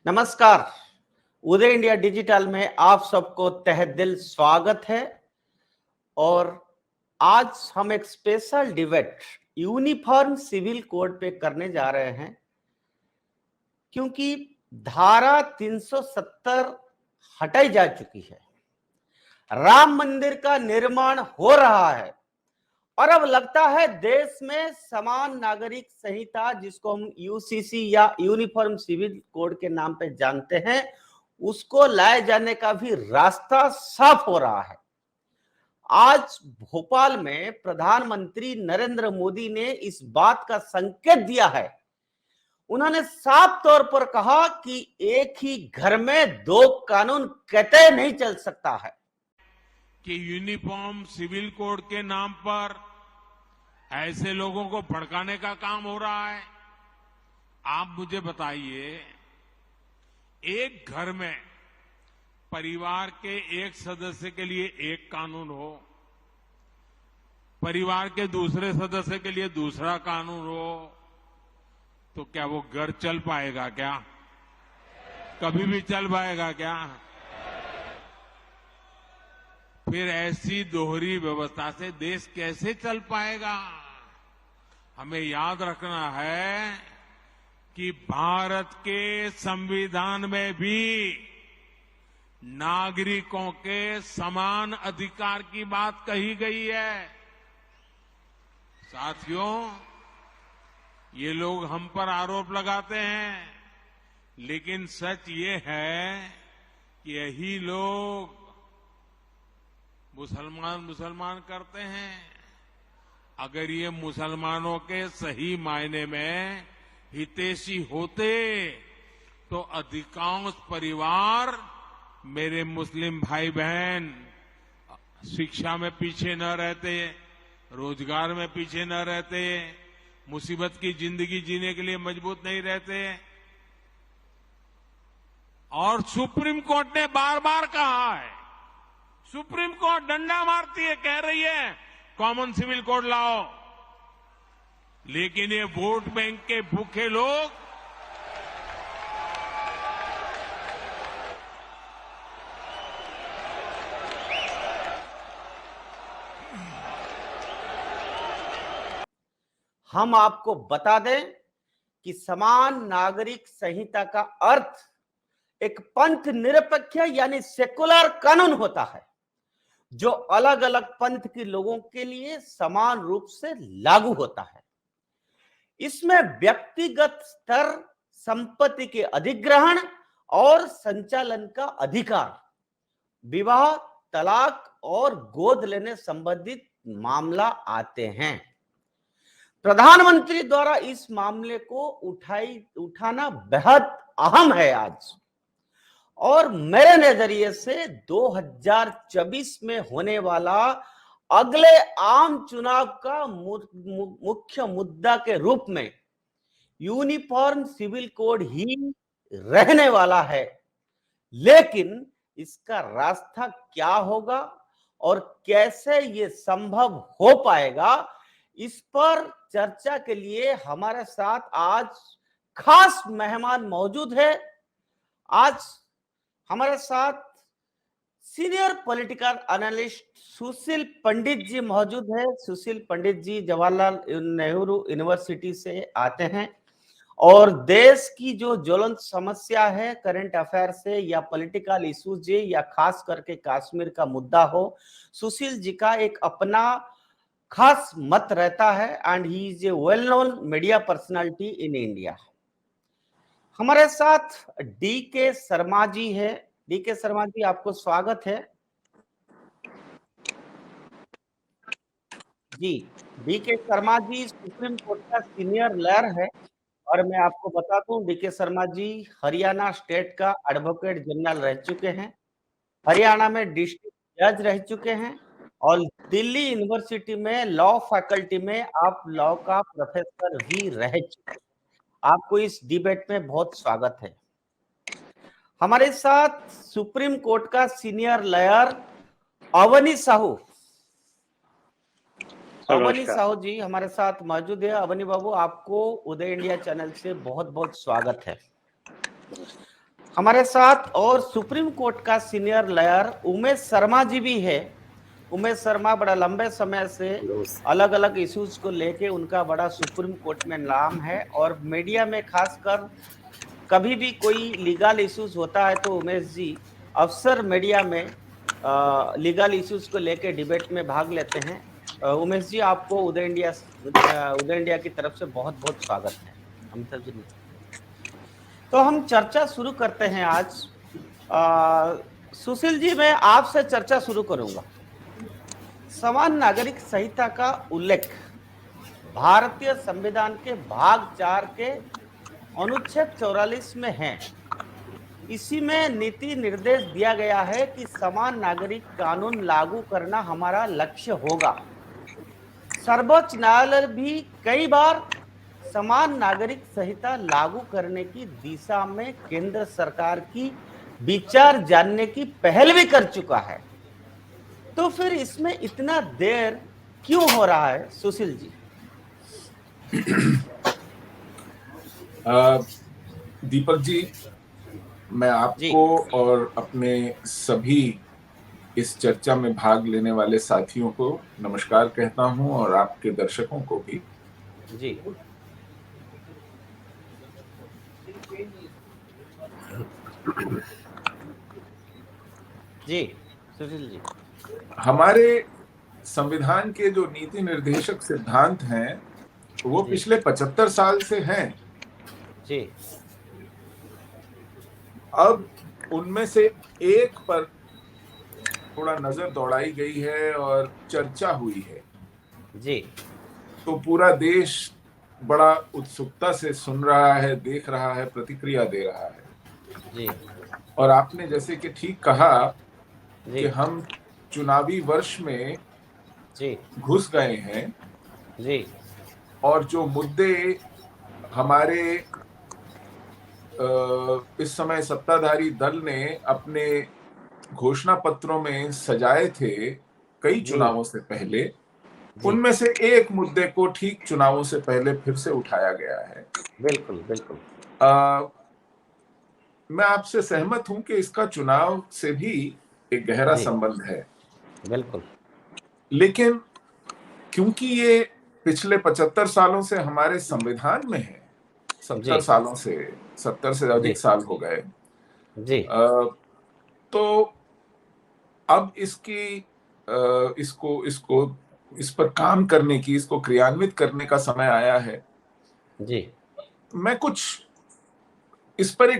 नमस्कार। उदय India digital में आप सबको तहे दिल स्वागत है। और आज हम एक special debate uniform civil code पे करने जा रहे हैं, क्योंकि धारा 370 हटाई जा चुकी है। राम मंदिर का निर्माण हो रहा है और अब लगता है देश में समान नागरिक संहिता, जिसको हम यूसीसी या यूनिफॉर्म सिविल कोड के नाम पे जानते हैं, उसको लाए जाने का भी रास्ता साफ हो रहा है। आज भोपाल में प्रधानमंत्री नरेंद्र मोदी ने इस बात का संकेत दिया है। उन्होंने साफ तौर पर कहा कि एक ही घर में दो कानून कतई नहीं चल सकता है। कि यूनिफॉर्म सिविल कोड के नाम पर ऐसे लोगों को भड़काने का काम हो रहा है। आप मुझे बताइए, एक घर में परिवार के एक सदस्य के लिए एक कानून हो, परिवार के दूसरे सदस्य के लिए दूसरा कानून हो, तो क्या वो घर चल पाएगा? क्या कभी भी चल पाएगा क्या? फिर ऐसी दोहरी व्यवस्था से देश कैसे चल पाएगा? हमें याद रखना है कि भारत के संविधान में भी नागरिकों के समान अधिकार की बात कही गई है। साथियों, ये लोग हम पर आरोप लगाते हैं, लेकिन सच ये है कि यही लोग मुसलमान करते हैं। अगर ये मुसलमानों के सही मायने में हितैषी होते तो अधिकांश परिवार, मेरे मुस्लिम भाई बहन, शिक्षा में पीछे न रहते, रोजगार में पीछे न रहते, मुसीबत की जिंदगी जीने के लिए मजबूत नहीं रहते। और सुप्रीम कोर्ट ने बार बार कहा है, सुप्रीम कोर्ट डंडा मारती है, कह रही है कॉमन सिविल कोड लाओ, लेकिन ये वोट बैंक के भूखे लोग हम आपको बता दें कि समान नागरिक संहिता का अर्थ एक पंथ निरपेक्ष यानी सेकुलर कानून होता है, जो अलग अलग पंथ के लोगों के लिए समान रूप से लागू होता है। इसमें व्यक्तिगत स्तर, संपत्ति के अधिग्रहण और संचालन का अधिकार, विवाह, तलाक और गोद लेने संबंधित मामला आते हैं। प्रधानमंत्री द्वारा इस मामले को उठाना बेहद अहम है आज, और मेरे नजरिए से 2024 में होने वाला अगले आम चुनाव का मुख्य मुद्दा के रूप में यूनिफॉर्म सिविल कोड ही रहने वाला है। लेकिन इसका रास्ता क्या होगा और कैसे ये संभव हो पाएगा, इस पर चर्चा के लिए हमारे साथ आज खास मेहमान मौजूद है। आज हमारे साथ सीनियर पॉलिटिकल एनालिस्ट सुशील पंडित जी मौजूद है। सुशील पंडित जी जवाहरलाल नेहरू यूनिवर्सिटी से आते हैं और देश की जो ज्वलंत समस्या है, करंट अफेयर से या पॉलिटिकल इश्यूज या खास करके कश्मीर का मुद्दा हो, सुशील जी का एक अपना खास मत रहता है and he is a well known media personality in India. हमारे साथ डी के शर्मा जी है। डी के शर्मा जी, आपको स्वागत है। जी, डी के शर्मा जी सुप्रीम कोर्ट का सीनियर लॉयर है, और मैं आपको बता दूं, डी के शर्मा जी हरियाणा स्टेट का एडवोकेट जनरल रह चुके हैं, हरियाणा में डिस्ट्रिक्ट जज रह चुके हैं, और दिल्ली यूनिवर्सिटी में लॉ फैकल्टी में आप लॉ का प्रोफेसर भी रह चुके हैं। आपको इस डिबेट में बहुत स्वागत है। हमारे साथ सुप्रीम कोर्ट का सीनियर लॉयर अवनी साहू जी हमारे साथ मौजूद है। अवनी बाबू, आपको उदय इंडिया चैनल से बहुत बहुत स्वागत है। हमारे साथ और सुप्रीम कोर्ट का सीनियर लॉयर उमेश शर्मा जी भी है। उमेश शर्मा बड़ा लंबे समय से अलग अलग इश्यूज को लेके उनका बड़ा सुप्रीम कोर्ट में नाम है, और मीडिया में खासकर कभी भी कोई लीगल इश्यूज होता है तो उमेश जी अक्सर मीडिया में लीगल इश्यूज को लेके डिबेट में भाग लेते हैं। उमेश जी, आपको उदय इंडिया की तरफ से बहुत बहुत स्वागत है। अमिताभ जी, तो हम चर्चा शुरू करते हैं आज। सुशील जी, मैं आपसे चर्चा शुरू करूंगा। समान नागरिक संहिता का उल्लेख भारतीय संविधान के भाग 4 के अनुच्छेद 44 में है। इसी में नीति निर्देश दिया गया है कि समान नागरिक कानून लागू करना हमारा लक्ष्य होगा। सर्वोच्च न्यायालय भी कई बार समान नागरिक संहिता लागू करने की दिशा में केंद्र सरकार की विचार जानने की पहल भी कर चुका है। तो फिर इसमें इतना देर क्यों हो रहा है सुशील जी? दीपक जी, मैं आपको और अपने सभी इस चर्चा में भाग लेने वाले साथियों को नमस्कार कहता हूं, और आपके दर्शकों को भी। जी जी सुशील जी, हमारे संविधान के जो नीति निर्देशक सिद्धांत हैं वो पिछले 75 साल से हैं। जी अब उनमें से एक पर थोड़ा नजर दौड़ाई गई है और चर्चा हुई है, जी तो पूरा देश बड़ा उत्सुकता से सुन रहा है, देख रहा है, प्रतिक्रिया दे रहा है। जी और आपने जैसे कि ठीक कहा जी कि हम चुनावी वर्ष में जी घुस गए हैं, जी और जो मुद्दे हमारे इस समय सत्ताधारी दल ने अपने घोषणा पत्रों में सजाए थे कई चुनावों से पहले, उनमें से एक मुद्दे को ठीक चुनावों से पहले फिर से उठाया गया है। बिल्कुल बिल्कुल। मैं आपसे सहमत हूं कि इसका चुनाव से भी एक गहरा संबंध है। बिल्कुल। लेकिन क्योंकि ये पिछले 75 सालों से हमारे संविधान में है, 70 से अधिक साल हो गए जी, तो अब इस पर काम करने की, इसको क्रियान्वित करने का समय आया है। जी मैं कुछ इस पर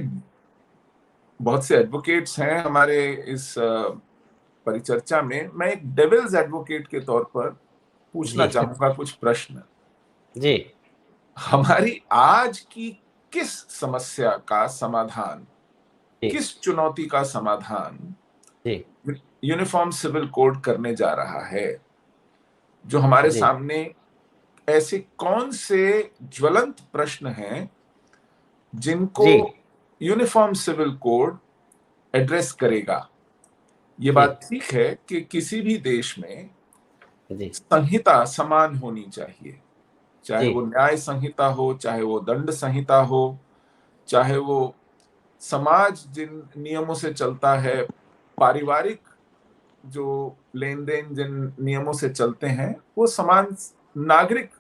बहुत से एडवोकेट्स हैं हमारे इस परिचर्चा में, मैं एक डेविल्स एडवोकेट के तौर पर पूछना चाहूंगा कुछ प्रश्न। जी, हमारी आज की किस समस्या का समाधान, किस चुनौती का समाधान यूनिफॉर्म सिविल कोड करने जा रहा है? जो हमारे सामने ऐसे कौन से ज्वलंत प्रश्न हैं जिनको यूनिफॉर्म सिविल कोड एड्रेस करेगा? ये बात ठीक है कि किसी भी देश में संहिता समान होनी चाहिए, चाहे वो न्याय संहिता हो, चाहे वो दंड संहिता हो, चाहे वो समाज जिन नियमों से चलता है, पारिवारिक जो लेन देन जिन नियमों से चलते हैं, वो समान, नागरिक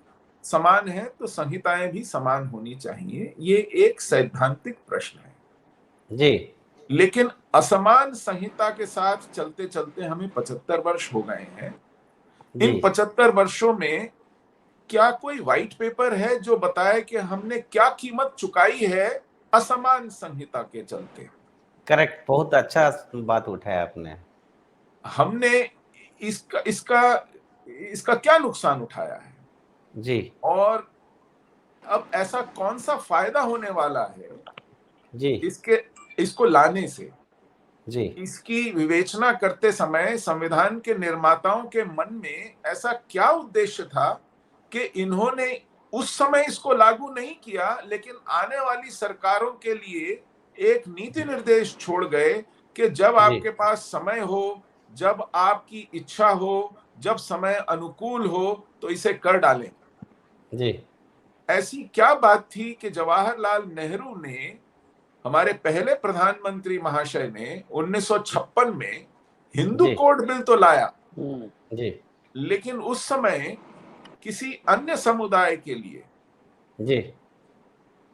समान है तो संहिताएं भी समान होनी चाहिए। ये एक सैद्धांतिक प्रश्न है जी। लेकिन असमान संहिता के साथ चलते चलते हमें 75 वर्ष हो गए हैं। इन 75 वर्षों में क्या कोई व्हाइट पेपर है जो बताए कि हमने क्या कीमत चुकाई है असमान संहिता के चलते? करेक्ट, बहुत अच्छा बात उठाया आपने। हमने इसका क्या नुकसान उठाया है जी, और अब ऐसा कौन सा फायदा होने वाला है जी, इसको लाने से? जी, इसकी विवेचना करते समय संविधान के निर्माताओं के मन में ऐसा क्या उद्देश्य था कि इन्होंने उस समय इसको लागू नहीं किया, लेकिन आने वाली सरकारों के लिए एक नीति निर्देश छोड़ गए कि जब आपके पास समय हो, जब आपकी इच्छा हो, जब समय अनुकूल हो तो इसे कर डालें। जी। ऐसी क्या बात थी कि जवाहरलाल नेहरू ने हमारे पहले प्रधानमंत्री महाशय ने 1956 में हिंदू जी। कोड बिल तो लाया, जी लेकिन उस समय किसी अन्य समुदाय के लिए जी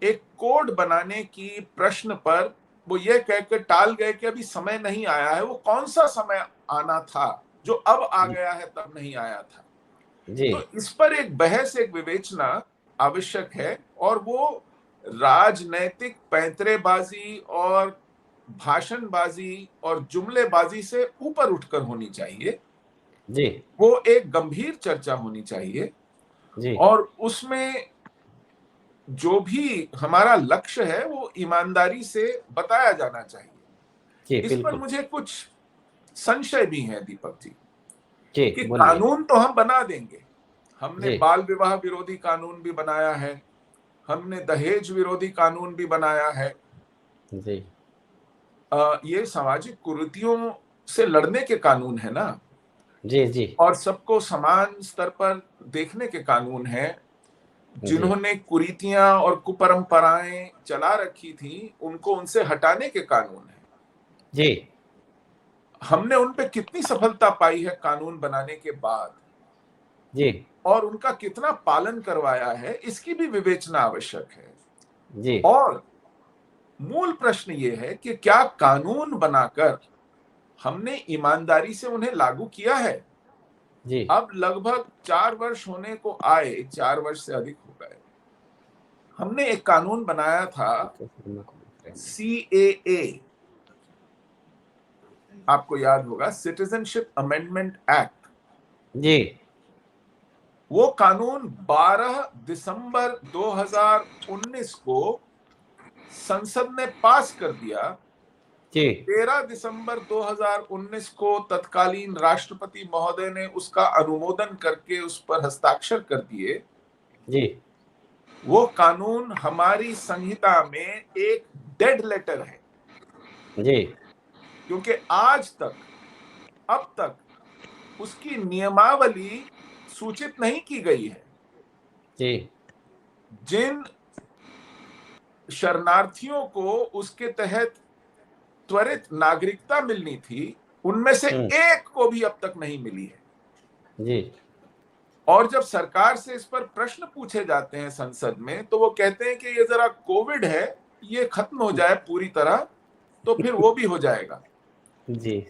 एक कोड बनाने की प्रश्न पर वो ये कहकर टाल गए कि अभी समय नहीं आया है। वो कौन सा समय आना था जो अब आ गया है, तब नहीं आया था। जी तो इस पर एक बहस, एक विवेचना आवश्यक है, और वो राजनैतिक पैंतरेबाजी और भाषणबाजी और जुमलेबाजी से ऊपर उठकर होनी चाहिए। जी वो एक गंभीर चर्चा होनी चाहिए, जी और उसमें जो भी हमारा लक्ष्य है वो ईमानदारी से बताया जाना चाहिए। जी इस पर बिल्कुल। मुझे कुछ संशय भी है दीपक जी, जी कि बोलिए। कानून तो हम बना देंगे। हमने जी बाल विवाह विरोधी कानून भी बनाया है, हमने दहेज विरोधी कानून भी बनाया है। जी ये सामाजिक कुरीतियों से लड़ने के कानून है ना, जी जी और सबको समान स्तर पर देखने के कानून है। जी जिन्होंने कुरीतियां और कुपरंपराएं चला रखी थी, उनको उनसे हटाने के कानून है। जी हमने उन पे कितनी सफलता पाई है कानून बनाने के बाद, जी और उनका कितना पालन करवाया है, इसकी भी विवेचना आवश्यक है। जी और मूल प्रश्न ये है कि क्या कानून बनाकर हमने ईमानदारी से उन्हें लागू किया है? जी अब लगभग 4 वर्ष होने को आए, 4 वर्ष से अधिक हो गए। हमने एक कानून बनाया था, CAA, आपको याद होगा, सिटीजनशिप अमेंडमेंट एक्ट। जी वो कानून 12 दिसंबर 2019 को संसद ने पास कर दिया। जी 13 दिसंबर 2019 को तत्कालीन राष्ट्रपति महोदय ने उसका अनुमोदन करके उस पर हस्ताक्षर कर दिए। जी वो कानून हमारी संहिता में एक डेड लेटर है, जी क्योंकि आज तक, अब तक उसकी नियमावली सूचित नहीं की गई है। जी जिन शरणार्थियों को उसके तहत त्वरित नागरिकता मिलनी थी, उनमें से एक को भी अब तक नहीं मिली है। जी और जब सरकार से इस पर प्रश्न पूछे जाते हैं संसद में, तो वो कहते हैं कि ये जरा कोविड है, ये खत्म हो जाए पूरी तरह तो फिर वो भी हो जाएगा। जी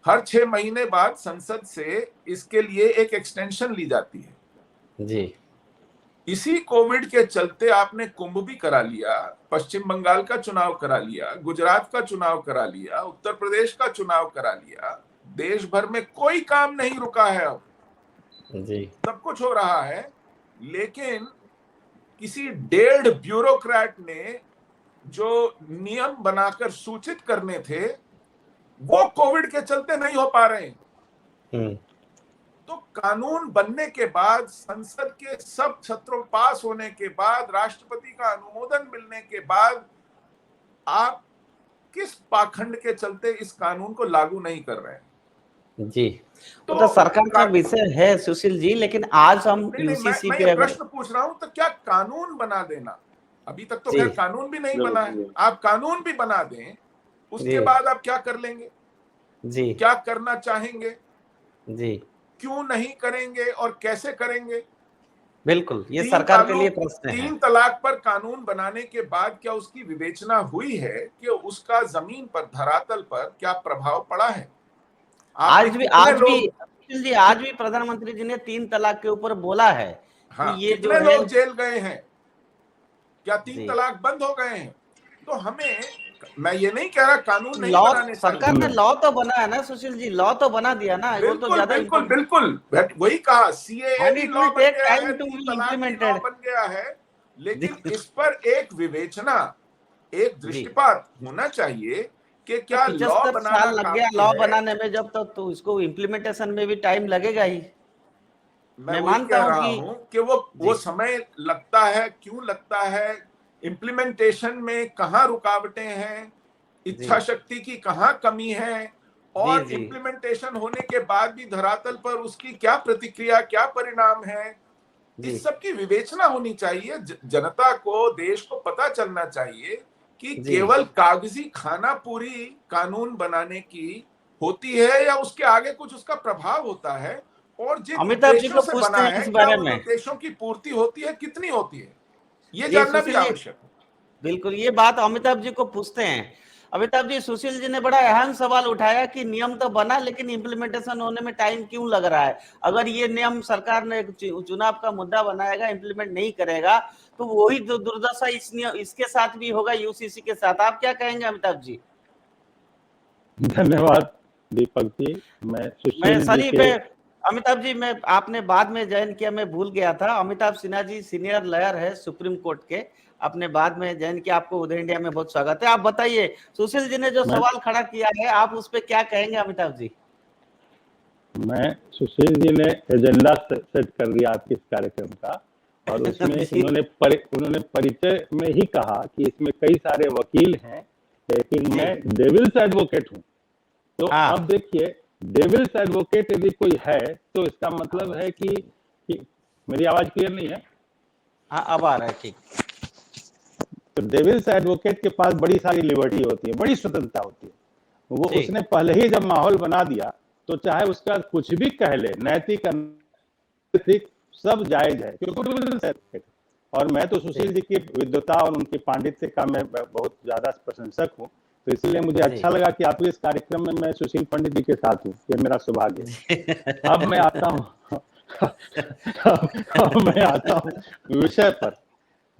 हर 6 महीने बाद संसद से इसके लिए एक एक्सटेंशन ली जाती है। जी इसी कोविड के चलते आपने कुंभ भी करा लिया, पश्चिम बंगाल का चुनाव करा लिया, गुजरात का चुनाव करा लिया, उत्तर प्रदेश का चुनाव करा लिया। देश भर में कोई काम नहीं रुका है, अब जी सब कुछ हो रहा है। लेकिन किसी 1.5 ब्यूरोक्रेट ने जो नियम बनाकर सूचित करने थे, वो कोविड के चलते नहीं हो पा रहे हैं। तो कानून बनने के बाद, संसद के सब सत्रों पास होने के बाद, राष्ट्रपति का अनुमोदन मिलने के बाद, आप किस पाखंड के चलते इस कानून को लागू नहीं कर रहे हैं? जी तो सरकार का विषय है सुशील जी, लेकिन आज हम यूसीसी मैं पे ये अगर प्रश्न पूछ रहा हूं, तो क्या कानून बना देना, अभी तक तो जी खैर कानून भी नहीं बना है, आप कानून भी बना दें, उसके बाद आप क्या कर लेंगे? जी क्या करना चाहेंगे? जी क्यों नहीं करेंगे और कैसे करेंगे? बिल्कुल, ये सरकार के लिए प्रश्न है। 3 तलाक पर कानून बनाने के बाद क्या उसकी विवेचना हुई है कि उसका जमीन पर, धरातल पर क्या प्रभाव पड़ा है? आज भी प्रधानमंत्री जी ने 3 तलाक के ऊपर बोला है कि ये जो कितने है लोग जेल गए हैं? क्या 3 जी तलाक बंद हो गए हैं? तो हमें, मैं ये नहीं कह रहा कानून नहीं लॉ, बनाने सरकार ने लॉ तो बना है ना सुशील जी, लॉ तो बना दिया ना, वो तो ज्यादा बिल्कुल बिल्कुल, वही कहा, CAA एंड भी इट लॉ विल बन टेक गया है, टाइम टू 3 बी तलाक भी लॉ इम्प्लीमेंटेड। बन गया है। लेकिन इस पर एक विवेचना, एक दृष्टिपात होना चाहिए कि क्या लॉ 75 बनाना साल लग गया काफी लॉ है। बनाने में, जब तक तो इसको इम्प्लीमेंटेशन में भी टाइम लगेगा ही। मैं वही मानता कह हूं रहा कि हूं कि वो समय लगता है, क्यों लगता है, इम्प्लीमेंटेशन में कहां रुकावटें हैं, इच्छा शक्ति की कहां कमी है, और इम्प्लीमेंटेशन होने के बाद भी धरातल पर उसकी क्या प्रतिक्रिया, क्या परिणाम है, इस सब की विवेचना होनी चाहिए। जनता को, देश को पता चलना चाहिए कि केवल कागजी खाना पूरी कानून बनाने की होती है या उसके आगे कुछ उसका प्रभाव होता है, और जिन अमिताभ जी उद्देश्यों को से पूछते बना हैं है इस क्या बारे उन में। उद्देश्यों की पूर्ति होती है, कितनी होती है, ये ये जानना भी सुशील जी, आवश्यक है। बिल्कुल ये बात अमिताभ जी को पूछते हैं। अमिताभ जी, सुशील जी ने बड़ा अहम सवाल उठाया कि नियम तो बना लेकिन इम्प्लीमेंटेशन होने में टाइम क्यों लग रहा है। अगर ये नियम सरकार ने चुनाव का मुद्दा बनाएगा, इम्प्लीमेंट नहीं करेगा, तो वही दुर्दशा इसके साथ भी होगा, यूसीसी के साथ। आप क्या कहेंगे अमिताभ जी? धन्यवाद दीपक जी। मैं सुशील जी के अमिताभ जी, मैं आपने बाद में ज्वाइन किया, मैं भूल गया था। अमिताभ सिन्हा जी सीनियर लॉयर है सुप्रीम कोर्ट के, आपने बाद में ज्वाइन किया, आपको उदय इंडिया में बहुत स्वागत है। आप बताइए, सुशील जी ने जो सवाल खड़ा किया है, आप उस पर क्या कहेंगे अमिताभ जी? मैं सुशील जी ने एजेंडा सेट कर दिया आपके इस कार्यक्रम का, और उसमें उन्होंने परिचय में ही कहा कि इसमें कई सारे वकील हैं, लेकिन मैं डेविल्स एडवोकेट हूं। तो अब देखिए, डेविल्स एडवोकेट यदि कोई है तो इसका मतलब है कि मेरी आवाज क्लियर नहीं है? हाँ, अब आ रहा है, ठीक। तो डेविल्स एडवोकेट के पास बड़ी सारी लिबर्टी होती है, बड़ी स्वतंत्रता होती है। वो उसने पहले ही जब माहौल बना दिया, तो चाहे उसका कुछ भी कह ले, नैतिक अनैतिक सब जायज है, क्योंकि और मैं तो सुशील जी की विद्वता और उनके पांडित्य का मैं बहुत ज्यादा प्रशंसक हूँ। तो इसलिए मुझे अच्छा लगा कि आपके इस कार्यक्रम में मैं सुशील पंडित जी के साथ हूँ, ये मेरा सौभाग्य है। अब मैं आता हूँ मैं आता हूँ विषय पर।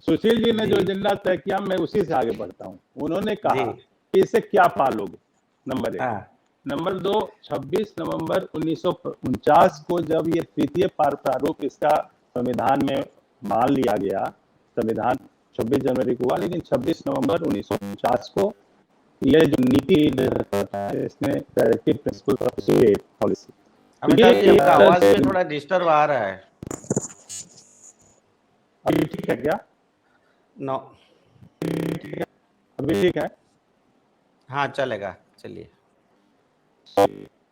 सुशील जी ने जो एजेंडा तय किया, मैं उसी से आगे बढ़ता हूँ। उन्होंने कहा कि इसे क्या पालोगे, नंबर 1। नंबर 2, 26 नवंबर 1949 को जब ये तृतीय प्रारूप इसका संविधान में मान लिया गया, संविधान 26 जनवरी को हुआ, लेकिन 26 नवंबर 1949 को ये जो नीति इसमें directive principle of state policy. आपका आवाज में थोड़ा डिस्टर्ब आ रहा है। अभी ठीक है क्या? नो, अभी ठीक है? हाँ, चलेगा, चलिए।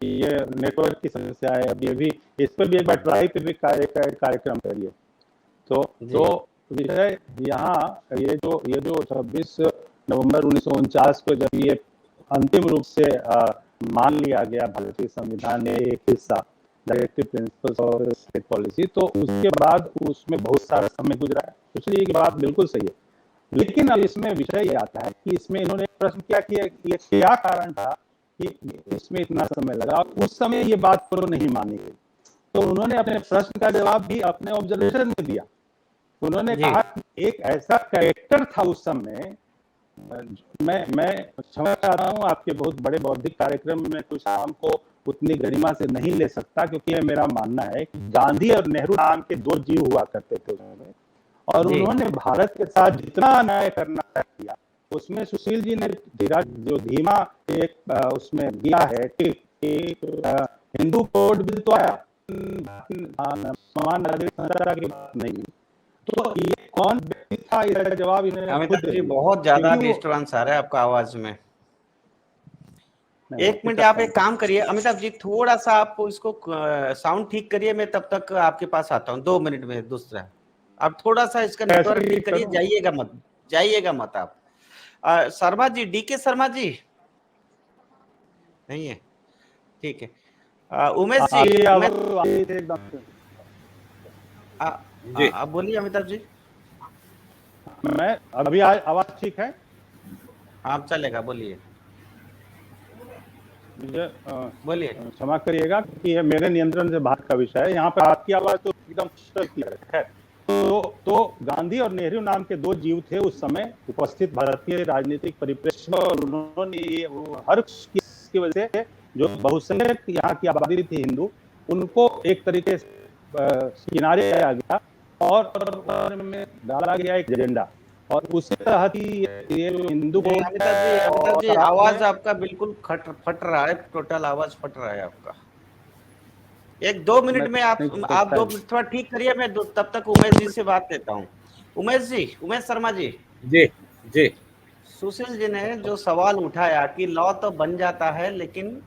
ये नेटवर्क की समस्या है। अभी इस पर भी एक बार ट्राई पे भी कार्यक्रम करिए। तो विषय यहाँ ये जो 26 नवंबर 1949 को जब ये अंतिम रूप से मान लिया गया भारतीय संविधान में एक हिस्सा, directive principles of state policy, तो उसके बाद उसमें बहुत सारा समय गुजरा है, इसलिए ये बात बिल्कुल सही है। लेकिन अब इसमें विषय ये आता है कि इसमें इन्होंने प्रश्न किया कि ये क्या कारण था कि इसमें इतना समय लगा। उस समय ये बात तो नहीं मानी गई, तो उन्होंने अपने प्रश्न का जवाब भी अपने ऑब्जर्वेशन में दिया। उन्होंने कहा कि एक ऐसा कैरेक्टर था उस समय, मैं क्षमा चाहता हूँ, आपके बहुत बड़े बौद्धिक कार्यक्रम में कुछ नाम को उतनी गरिमा से नहीं ले सकता, क्योंकि यह मेरा मानना है कि गांधी और नेहरू नाम के 2 जीव हुआ करते थे उसमें, और उन्होंने भारत के साथ जितना अन्याय करना किया, उसमें सुशील जी ने जो धीमा एक उसमें दिया है कि हिंदू कोड बिल तो आया, समान नागरिक संहिता की बात नहीं। तो ये कौन व्यक्ति था, इसका जवाब इन्होंने खुद दिया। बहुत ज्यादा डिस्टर्बेंस आ रहा है आपका आवाज में। एक मिनट, आप एक काम करिए अमिताभ जी, थोड़ा सा आपको इसको साउंड ठीक करिए, मैं तब तक आपके पास आता हूँ 2 मिनट में। दूसरा, आप थोड़ा सा इसका नेटवर्क ठीक करिए, जाइएगा मत आप। शर्मा जी, डीके शर्मा जी नहीं है? ठीक है। उमेश जी, आप बोलिए अमिताभ जी। मैं अभी आवाज ठीक है? आप चलेगा, बोलिए बोलिए। क्षमा करिएगा कि ये मेरे नियंत्रण से बाहर का विषय है। यहाँ पर आपकी आवाज तो एकदम क्लियर है। तो गांधी और नेहरू नाम के 2 जीव थे उस समय उपस्थित भारतीय राजनीतिक परिप्रेक्ष्य में, और उन्होंने हर की वजह से जो बहुसंख्यक यहाँ की आबादी थी हिंदू, उनको एक तरीके से किनारे किया गया और में डाला गया एक एजेंडा, और उसी तहत ही ये हिंदू को। अमिताभ जी, आवाज आपका बिल्कुल फट रहा है, टोटल आवाज फट रहा है आपका। 1-2 मिनट में आप 2 मिनट थोड़ा ठीक करिए, मैं तब तक उमेश जी से बात लेता हूँ। उमेश जी, उमेश शर्मा जी। जी। सुशील जी ने जो सवाल उठाया कि लॉ तो बन जाता है लेकिन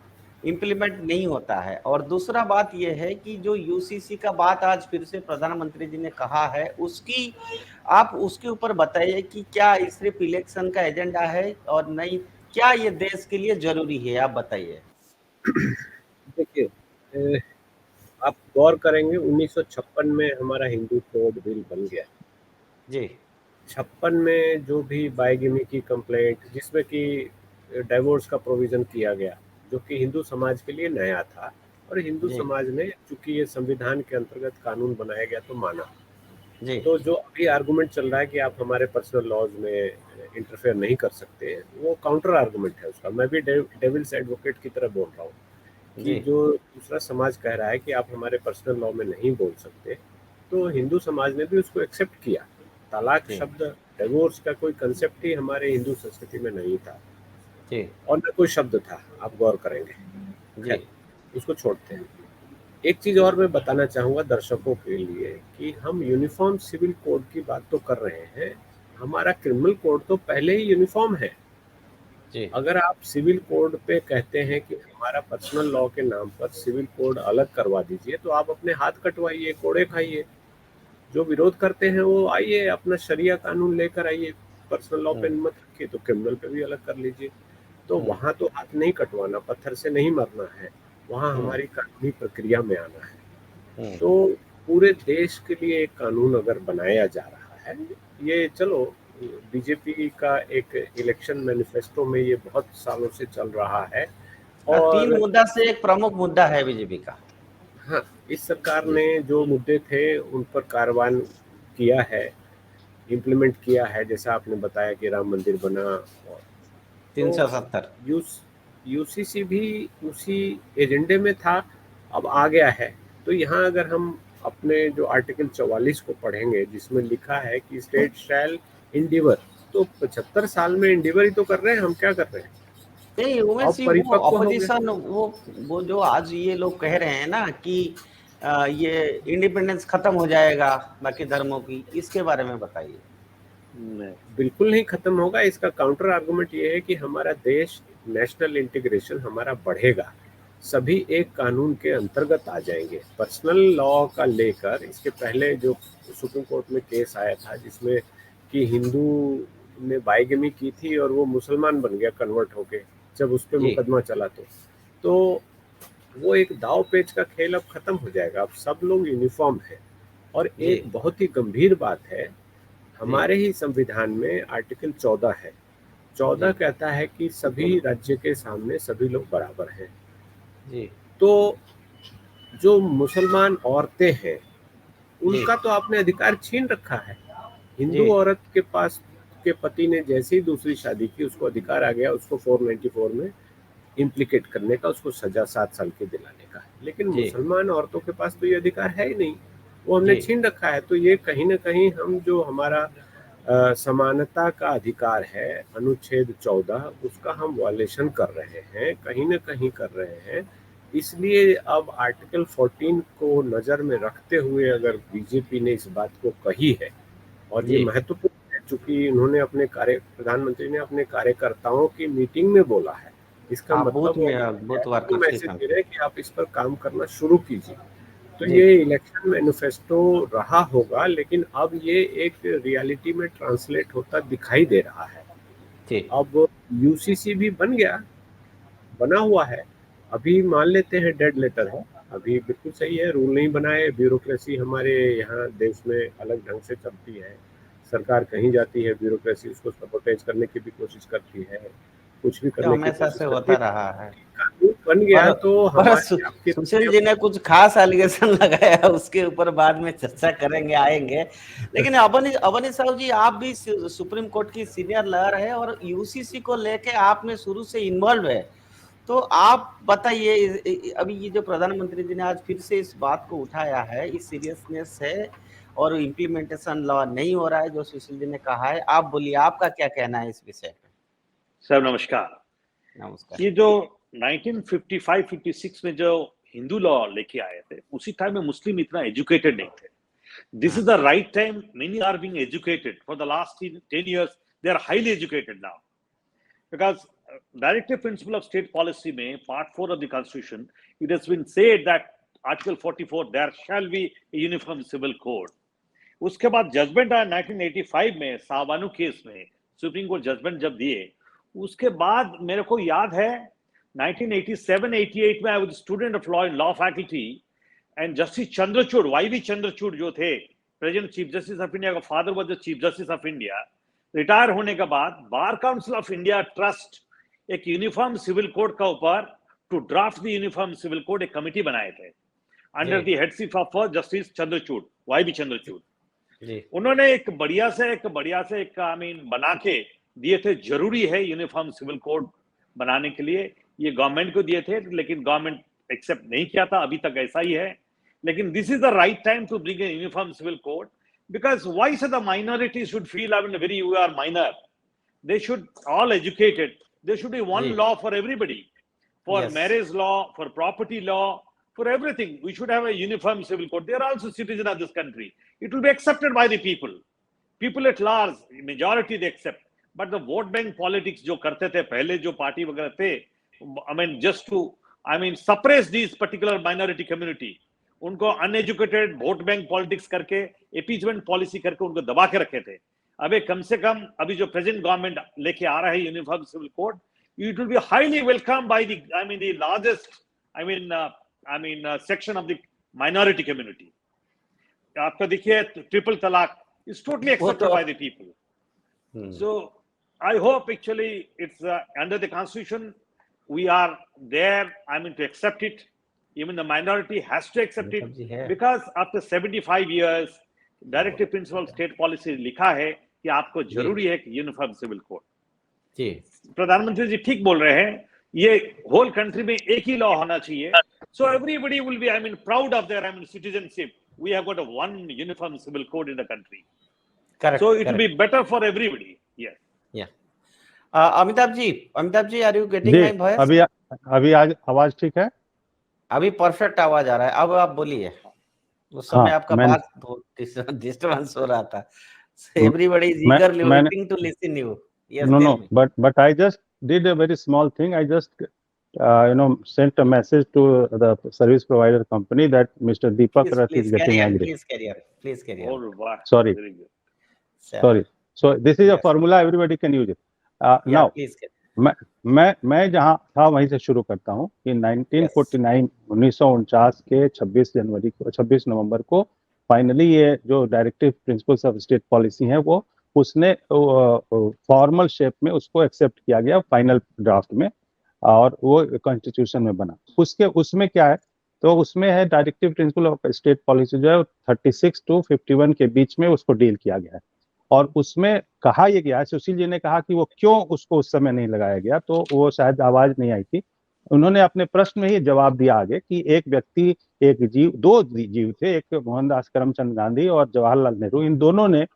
इम्प्लीमेंट नहीं होता है। और दूसरा बात यह है कि जो यूसीसी का बात आज फिर से प्रधानमंत्री जी ने कहा है, उसकी आप उसके ऊपर बताइए कि क्या सिर्फ इलेक्शन का एजेंडा है और नहीं, क्या ये देश के लिए जरूरी है, आप बताइए। देखिए, आप गौर करेंगे 1956 में हमारा हिंदू कोड बिल बन गया जी। 56 में जो भी बाइगेमी की कंप्लेंट, जिसमें कि डाइवोर्स का प्रोविजन किया गया, जो कि हिंदू समाज के लिए नया था, और हिंदू जी। समाज ने, चूंकि ये संविधान के अंतर्गत कानून बनाया गया, तो माना। जी। तो जो अभी आर्गुमेंट चल रहा है कि आप हमारे पर्सनल लॉज में इंटरफेयर नहीं कर सकते, वो काउंटर आर्गुमेंट है उसका। मैं भी डेविल्स एडवोकेट की तरह बोल रहा हूँ कि जी। जो दूसरा समाज कह रहा है कि आप हमारे पर्सनल लॉ में नहीं बोल सकते, तो हिंदू समाज ने भी उसको एक्सेप्ट किया। तलाक जी। शब्द, डिवोर्स का कोई कंसेप्ट ही हमारे हिंदू संस्कृति में नहीं था, जी। और न कोई शब्द था, आप गौर करेंगे। जी। उसको छोड़ते हैं। एक चीज और मैं बताना चाहूंगा दर्शकों के लिए कि हम यूनिफॉर्म सिविल कोड की बात तो कर रहे हैं, हमारा क्रिमिनल कोड तो पहले ही यूनिफॉर्म है। जी। अगर आप सिविल कोड पे कहते हैं कि हमारा पर्सनल लॉ के नाम पर सिविल कोड अलग करवा दीजिए, तो आप अपने हाथ कटवाइए, कोड़े खाइए। जो विरोध करते हैं वो आइए, अपना शरिया कानून लेकर आइए, पर्सनल लॉ पे मत रखिए, तो क्रिमिनल पे भी अलग कर लीजिए। तो वहां तो हाथ नहीं कटवाना, पत्थर से नहीं मरना है, वहां हमारी कानूनी प्रक्रिया में आना है। तो पूरे देश के लिए एक कानून अगर बनाया जा रहा है, ये चलो बीजेपी का एक इलेक्शन मैनिफेस्टो में ये बहुत सालों से चल रहा है, और 3 मुद्दा से एक प्रमुख मुद्दा है बीजेपी का। हाँ, इस सरकार ने जो मुद्दे थे उन पर कार्रवाई किया है, इम्प्लीमेंट किया है, जैसा आपने बताया कि राम मंदिर बना, और 370 यूसीसी भी उसी एजेंडे में था, अब आ गया है। तो यहाँ अगर हम अपने जो आर्टिकल 44 को पढ़ेंगे, जिसमें लिखा है कि स्टेट शैल इंडिवर, तो 75 साल में इंडिवर ही तो कर रहे हैं, हम क्या कर रहे हैं? नहीं उमेश जी, वो अपोजिशन, वो जो आज ये लोग कह रहे हैं ना कि ये इंडिपेंडेंस खत्म हो जाएगा बाकी धर्मों की, इसके बारे में बताइए। बिल्कुल नहीं खत्म होगा। इसका काउंटर आर्गुमेंट ये है कि हमारा देश, नेशनल इंटीग्रेशन हमारा बढ़ेगा, सभी एक कानून के अंतर्गत आ जाएंगे। पर्सनल लॉ का लेकर इसके पहले जो सुप्रीम कोर्ट में केस आया था, जिसमें कि हिंदू ने बाइगेमी की थी और वो मुसलमान बन गया कन्वर्ट होके, जब उस पर मुकदमा चला, तो वो एक दाव पेच का खेल अब खत्म हो जाएगा। अब सब लोग यूनिफॉर्म है। और एक बहुत ही गंभीर बात है, हमारे ही संविधान में आर्टिकल 14 है। 14 कहता है कि सभी राज्य के सामने सभी लोग बराबर हैं। तो जो मुसलमान औरतें हैं, उनका तो आपने अधिकार छीन रखा है। हिंदू औरत के पास के पति ने जैसे ही दूसरी शादी की, उसको अधिकार आ गया उसको 494 में इम्प्लीकेट करने का, उसको सजा 7 साल के दिलाने का। लेकिन मुसलमान औरतों के पास तो ये अधिकार है ही नहीं, वो हमने छीन रखा है। तो ये कहीं ना कहीं हम जो हमारा समानता का अधिकार है, अनुच्छेद 14, उसका हम वायलेशन कर रहे हैं, कहीं ना कहीं कर रहे हैं। इसलिए अब आर्टिकल 14 को नजर में रखते हुए अगर बीजेपी ने इस बात को कही है, और ये महत्वपूर्ण है, चूंकि उन्होंने अपने प्रधानमंत्री ने अपने कार्यकर्ताओं की मीटिंग में बोला है, इसका मतलब मैसेज दे रहे हैं कि आप इस पर काम करना शुरू कीजिए। तो ये इलेक्शन मैनिफेस्टो रहा होगा, लेकिन अब ये एक रियलिटी में ट्रांसलेट होता दिखाई दे रहा है। अब यूसीसी भी बना हुआ है, अभी मान लेते हैं डेड लेटर है, अभी बिल्कुल सही है, रूल नहीं बनाए। ब्यूरोक्रेसी हमारे यहाँ देश में अलग ढंग से चलती है, सरकार कहीं जाती है, ब्यूरोक्रेसी उसको सपोर्टेज करने की भी कोशिश करती है, कुछ भी करने की कोशिश से होता रहा है। कानून बन गया तो सुशील जी ने कुछ खास एलिगेशन लगाया, उसके ऊपर बाद में चर्चा करेंगे, आएंगे। लेकिन अवनी साहब जी, आप भी सुप्रीम कोर्ट की सीनियर लॉयर है और यूसीसी को लेके आपने शुरू से इन्वॉल्व है, तो आप बताइए, अभी ये जो प्रधानमंत्री जी ने आज फिर से इस बात को उठाया है, इस सीरियसनेस है और इम्प्लीमेंटेशन लॉ नहीं हो रहा है जो सुशील जी ने कहा है, आप बोलिए, आपका क्या कहना है इस विषय पे? सर नमस्कार। ये जो 1955-56 में जो हिंदू लॉ लेके आए थे, उसी टाइम में मुस्लिम इतना एजुकेटेड नहीं थे। This is the right time, many are being educated for the last 10 years, they are highly educated now, because directive principle of state policy में part 4 of the constitution it has been said that article 44 there shall be uniform civil code. उसके बाद judgment आया 1985 में सावानू case में, supreme court judgment जब दिए उसके बाद मेरे को याद है 1987-88 में I was student of law in law faculty and justice Chandrachud, YV Chandrachud जो थे present chief justice of India का father was the chief justice of India, retire होने के बाद bar council of India trust एक यूनिफॉर्म सिविल कोड का ऊपर to draft the uniform civil code एक कमिटी बनाए थे under the headship of justice Chandrachud, YV Chandrachud. उन्होंने एक बढ़िया से एक आई मीन बना के दिए थे, जरूरी है यूनिफॉर्म सिविल कोड बनाने के लिए, ये गवर्नमेंट को दिए थे लेकिन गवर्नमेंट एक्सेप्ट नहीं किया था, अभी तक ऐसा ही है। लेकिन this is the right time to bring a uniform civil code because why should the minority should feel, I mean, very you are minor, they should all educated, there should be one law for everybody, for marriage law, for property law, for everything we should have a uniform civil code. They are also citizens of this country, it will be accepted by the people at large, majority they accept, but the vote bank politics jo karte the pehle jo party वगैरह थे, I mean just to suppress these particular minority community, उनको uneducated vote bank politics करके appeasement policy करके उनको दबा के रखे थे। अबे कम से कम अभी जो प्रेजेंट गवर्नमेंट लेके आ रहा है uniform civil code, it will be highly welcome by the the largest section of the minority community. आपका देखिए ट्रिपल तलाक is totally accepted by the people, so I hope actually it's under the constitution we are there to accept it. Even the minority has to accept it because after 75 years directive principle state policy लिखा है कि आपको जरूरी है कि uniform civil code. जी प्रधानमंत्री जी ठीक बोल रहे हैं, ये होल कंट्री में एक ही लॉ होना चाहिए, so everybody will be proud of their citizenship, we have got a one uniform civil code in the country, so it will be better for everybody. Yes yeah Amitabh ji are you getting my voice? अभी आज आवाज ठीक है? अभी perfect आवाज आ रहा है, अब आप बोलिए। उस समय आपका बात डिस्टर्बेंस हो रहा था, everybody is eagerly waiting to listen you. Yes, no, but I just did a very small thing. I just sent a message to the service provider company that Mr. Deepak Rath is getting angry. Please carry on. Sorry. So this is a formula, everybody can use it. Now please मैं जहां था वहीं से शुरू करता हूं कि 1949 के 26 नवंबर को फाइनली ये जो directive principles of state policy है वो उसने फॉर्मल शेप में उसको एक्सेप्ट किया गया फाइनल ड्राफ्ट में, और वो कॉन्स्टिट्यूशन में बना। उसमें क्या है, तो उसमें है directive principle of state policy जो है 36 to 51 के बीच में उसको डील किया गया है, और उसमें कहा यह गया है, सुशील जी ने कहा कि वो क्यों उसको उस समय नहीं लगाया गया, तो वो शायद आवाज नहीं आई थी। उन्होंने अपने प्रश्न में ही जवाब दिया आगे कि एक व्यक्ति, एक जीव, दो जीव थे, एक मोहनदास करमचंद गांधी और जवाहरलाल नेहरू, इन दोनों ने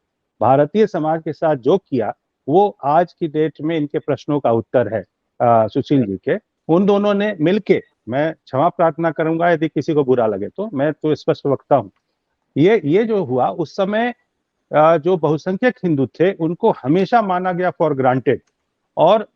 भारतीय समाज के साथ जो किया वो आज की डेट में इनके प्रश्नों का उत्तर है। सुशील जी के उन दोनों ने मिलके, मैं क्षमा प्रार्थना करूंगा यदि किसी को बुरा लगे तो, मैं तो स्पष्ट वक्ता हूँ, ये जो हुआ उस समय जो बहुसंख्यक हिंदू थे उनको हमेशा माना गया फॉर ग्रांटेड, और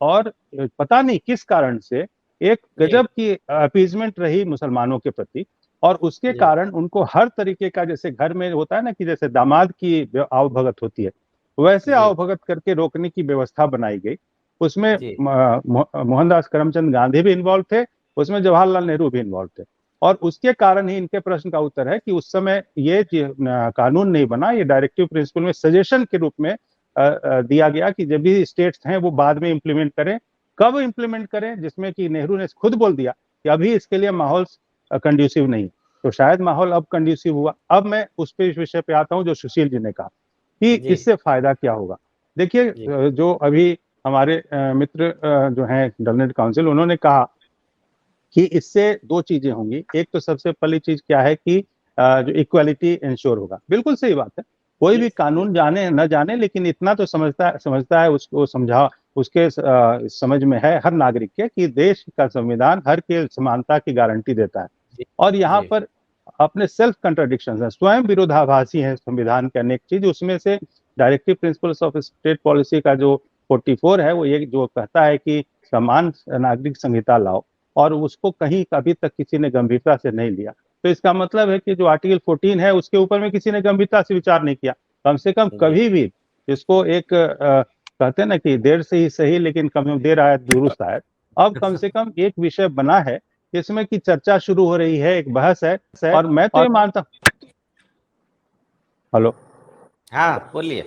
पता नहीं किस कारण से एक गजब की अपीजमेंट रही मुसलमानों के प्रति, और उसके कारण उनको हर तरीके का, जैसे घर में होता है ना कि जैसे दामाद की आवभगत होती है, वैसे आवभगत करके रोकने की व्यवस्था बनाई गई। उसमें मोहनदास करमचंद गांधी भी इन्वॉल्व थे, उसमें जवाहरलाल नेहरू भी इन्वॉल्व थे, और उसके कारण ही इनके प्रश्न का उत्तर है कि उस समय ये कानून नहीं बना, ये डायरेक्टिव प्रिंसिपल में सजेशन के रूप में दिया गया कि जब भी स्टेट्स हैं वो बाद में इंप्लीमेंट करें। कब इंप्लीमेंट करें, जिसमें कि नेहरू ने खुद बोल दिया कि अभी इसके लिए माहौल कंड्यूसिव नहीं, तो शायद माहौल अब कंड्यूसिव हुआ। अब मैं उस विषय पे आता हूँ जो सुशील जी ने कहा कि इससे फायदा क्या होगा। देखिए, जो अभी हमारे मित्र जो हैं डलनेट काउंसिल, उन्होंने कहा कि इससे दो चीजें होंगी। एक तो सबसे पहली चीज क्या है कि जो इक्वालिटी इंश्योर होगा, बिल्कुल सही बात है, कोई भी कानून जाने न जाने लेकिन इतना तो समझता है उसको समझा, उसके समझ में है हर नागरिक के कि देश का संविधान हर के समानता की गारंटी देता है, और यहाँ पर अपने सेल्फ कंट्राडिक्शंस हैं, स्वयं विरोधाभासी है संविधान के अनेक चीज। उसमें से directive principles of state policy का जो 44 है वो ये जो कहता है कि समान नागरिक संहिता लाओ, और उसको कहीं अभी तक किसी ने गंभीरता से नहीं लिया। तो इसका मतलब है कि जो आर्टिकल 14 है उसके ऊपर में किसी ने गंभीरता से विचार नहीं किया। कम से कम कभी भी इसको एक कहते हैं ना कि देर से ही सही लेकिन कम देर आए दुरुस्त आए। अब कम से कम एक विषय बना है इसमें की चर्चा शुरू हो रही है, एक बहस है। और मैं तो ये मानता, हेलो, हाँ बोलिए।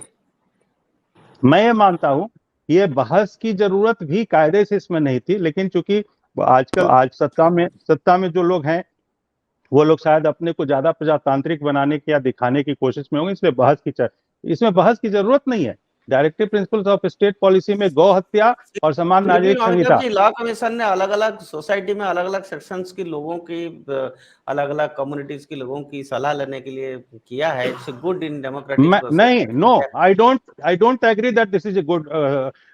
मैं ये मानता हूं ये बहस की जरूरत भी कायदे से इसमें नहीं थी, लेकिन चूंकि आज सत्ता में जो लोग हैं वो लोग शायद अपने को ज्यादा प्रजातांत्रिक बनाने की या दिखाने की कोशिश में होंगे, इसलिए इसमें बहस की जरूरत नहीं है। Directive principles of state policy में गौ हत्या और समान नागरिक संहिता, लॉ कमीशन ने अलग अलग सोसाइटी में अलग अलग सेक्शंस के लोगों की, अलग अलग कम्युनिटीज के लोगों की सलाह लेने के लिए किया है। It's good in democratic process. नहीं, no, I don't agree that this is a good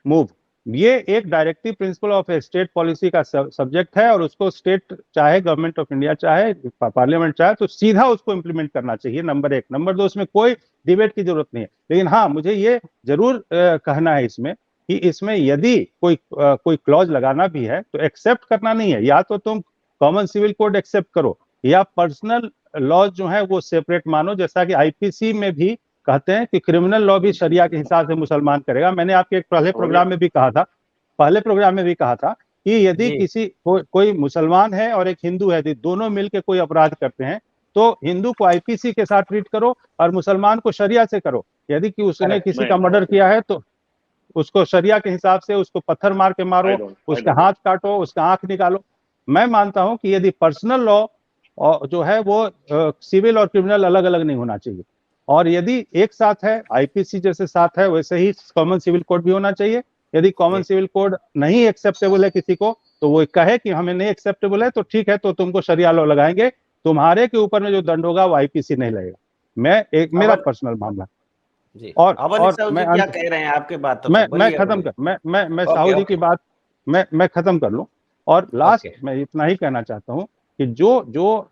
move. ये एक directive principle of state policy का सब्जेक्ट है, और उसको स्टेट चाहे गवर्नमेंट ऑफ इंडिया चाहे पार्लियामेंट चाहे तो सीधा उसको इंप्लीमेंट करना चाहिए, नंबर 1। नंबर 2, उसमें कोई डिबेट की जरूरत नहीं है। लेकिन हाँ, मुझे ये जरूर कहना है इसमें कि इसमें यदि कोई क्लॉज लगाना भी है तो एक्सेप्ट करना नहीं है। या तो तुम कॉमन सिविल कोड एक्सेप्ट करो, या पर्सनल लॉज जो है वो सेपरेट मानो, जैसा कि आईपीसी में भी कहते हैं कि क्रिमिनल लॉ भी शरिया के हिसाब से मुसलमान करेगा। मैंने आपके एक पहले प्रोग्राम में भी कहा था कि यदि किसी कोई मुसलमान है और एक हिंदू है, यदि दोनों मिलकर कोई अपराध करते हैं तो हिंदू को आईपीसी के साथ ट्रीट करो और मुसलमान को शरिया से करो। यदि कि उसने किसी का मर्डर किया है तो उसको शरिया के हिसाब से उसको पत्थर मार के मारो, उसका हाथ काटो, उसका आंख निकालो। मैं मानता हूं कि यदि पर्सनल लॉ जो है वो सिविल और क्रिमिनल अलग अलग नहीं होना चाहिए, और यदि एक साथ है, आईपीसी जैसे साथ है, वैसे ही कॉमन सिविल कोड भी होना चाहिए। यदि कॉमन सिविल कोड नहीं एक्सेप्टेबल है किसी को, तो वो कहे कि हमें नहीं एक्सेप्टेबल है, तो ठीक है, तो तुमको शरिया लॉ लगाएंगे, तुम्हारे के ऊपर में जो दंड होगा वो आईपीसी नहीं लगेगा। मेरा पर्सनल मामला। जी। और मैं क्या कह रहे हैं आपके बात, मैं खत्म कर मैं साहू जी की बात मैं खत्म कर लूं। और लास्ट मैं इतना ही कहना चाहता हूं कि जो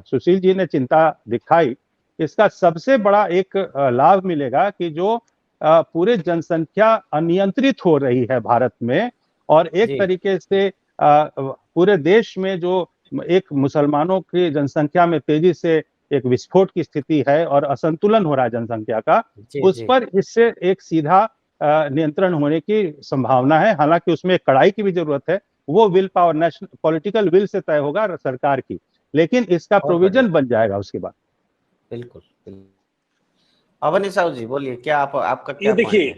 सुशील जी ने चिंता दिखाई, इसका सबसे बड़ा एक लाभ मिलेगा कि जो पूरे जनसंख्या अनियंत्रित हो रही है भारत में, और एक तरीके से पूरे देश में जो एक मुसलमानों की जनसंख्या में तेजी से एक विस्फोट की स्थिति है और असंतुलन हो रहा है जनसंख्या का, उस पर इससे एक सीधा नियंत्रण होने की संभावना है। हालांकि उसमें कड़ाई की भी जरूरत है, वो will power national political will say तय होगा सरकार की, लेकिन इसका प्रोविजन बन जाएगा उसके बाद। बिल्कुल। अवनी साहू जी बोलिए, क्या आपका क्या? ये देखिए,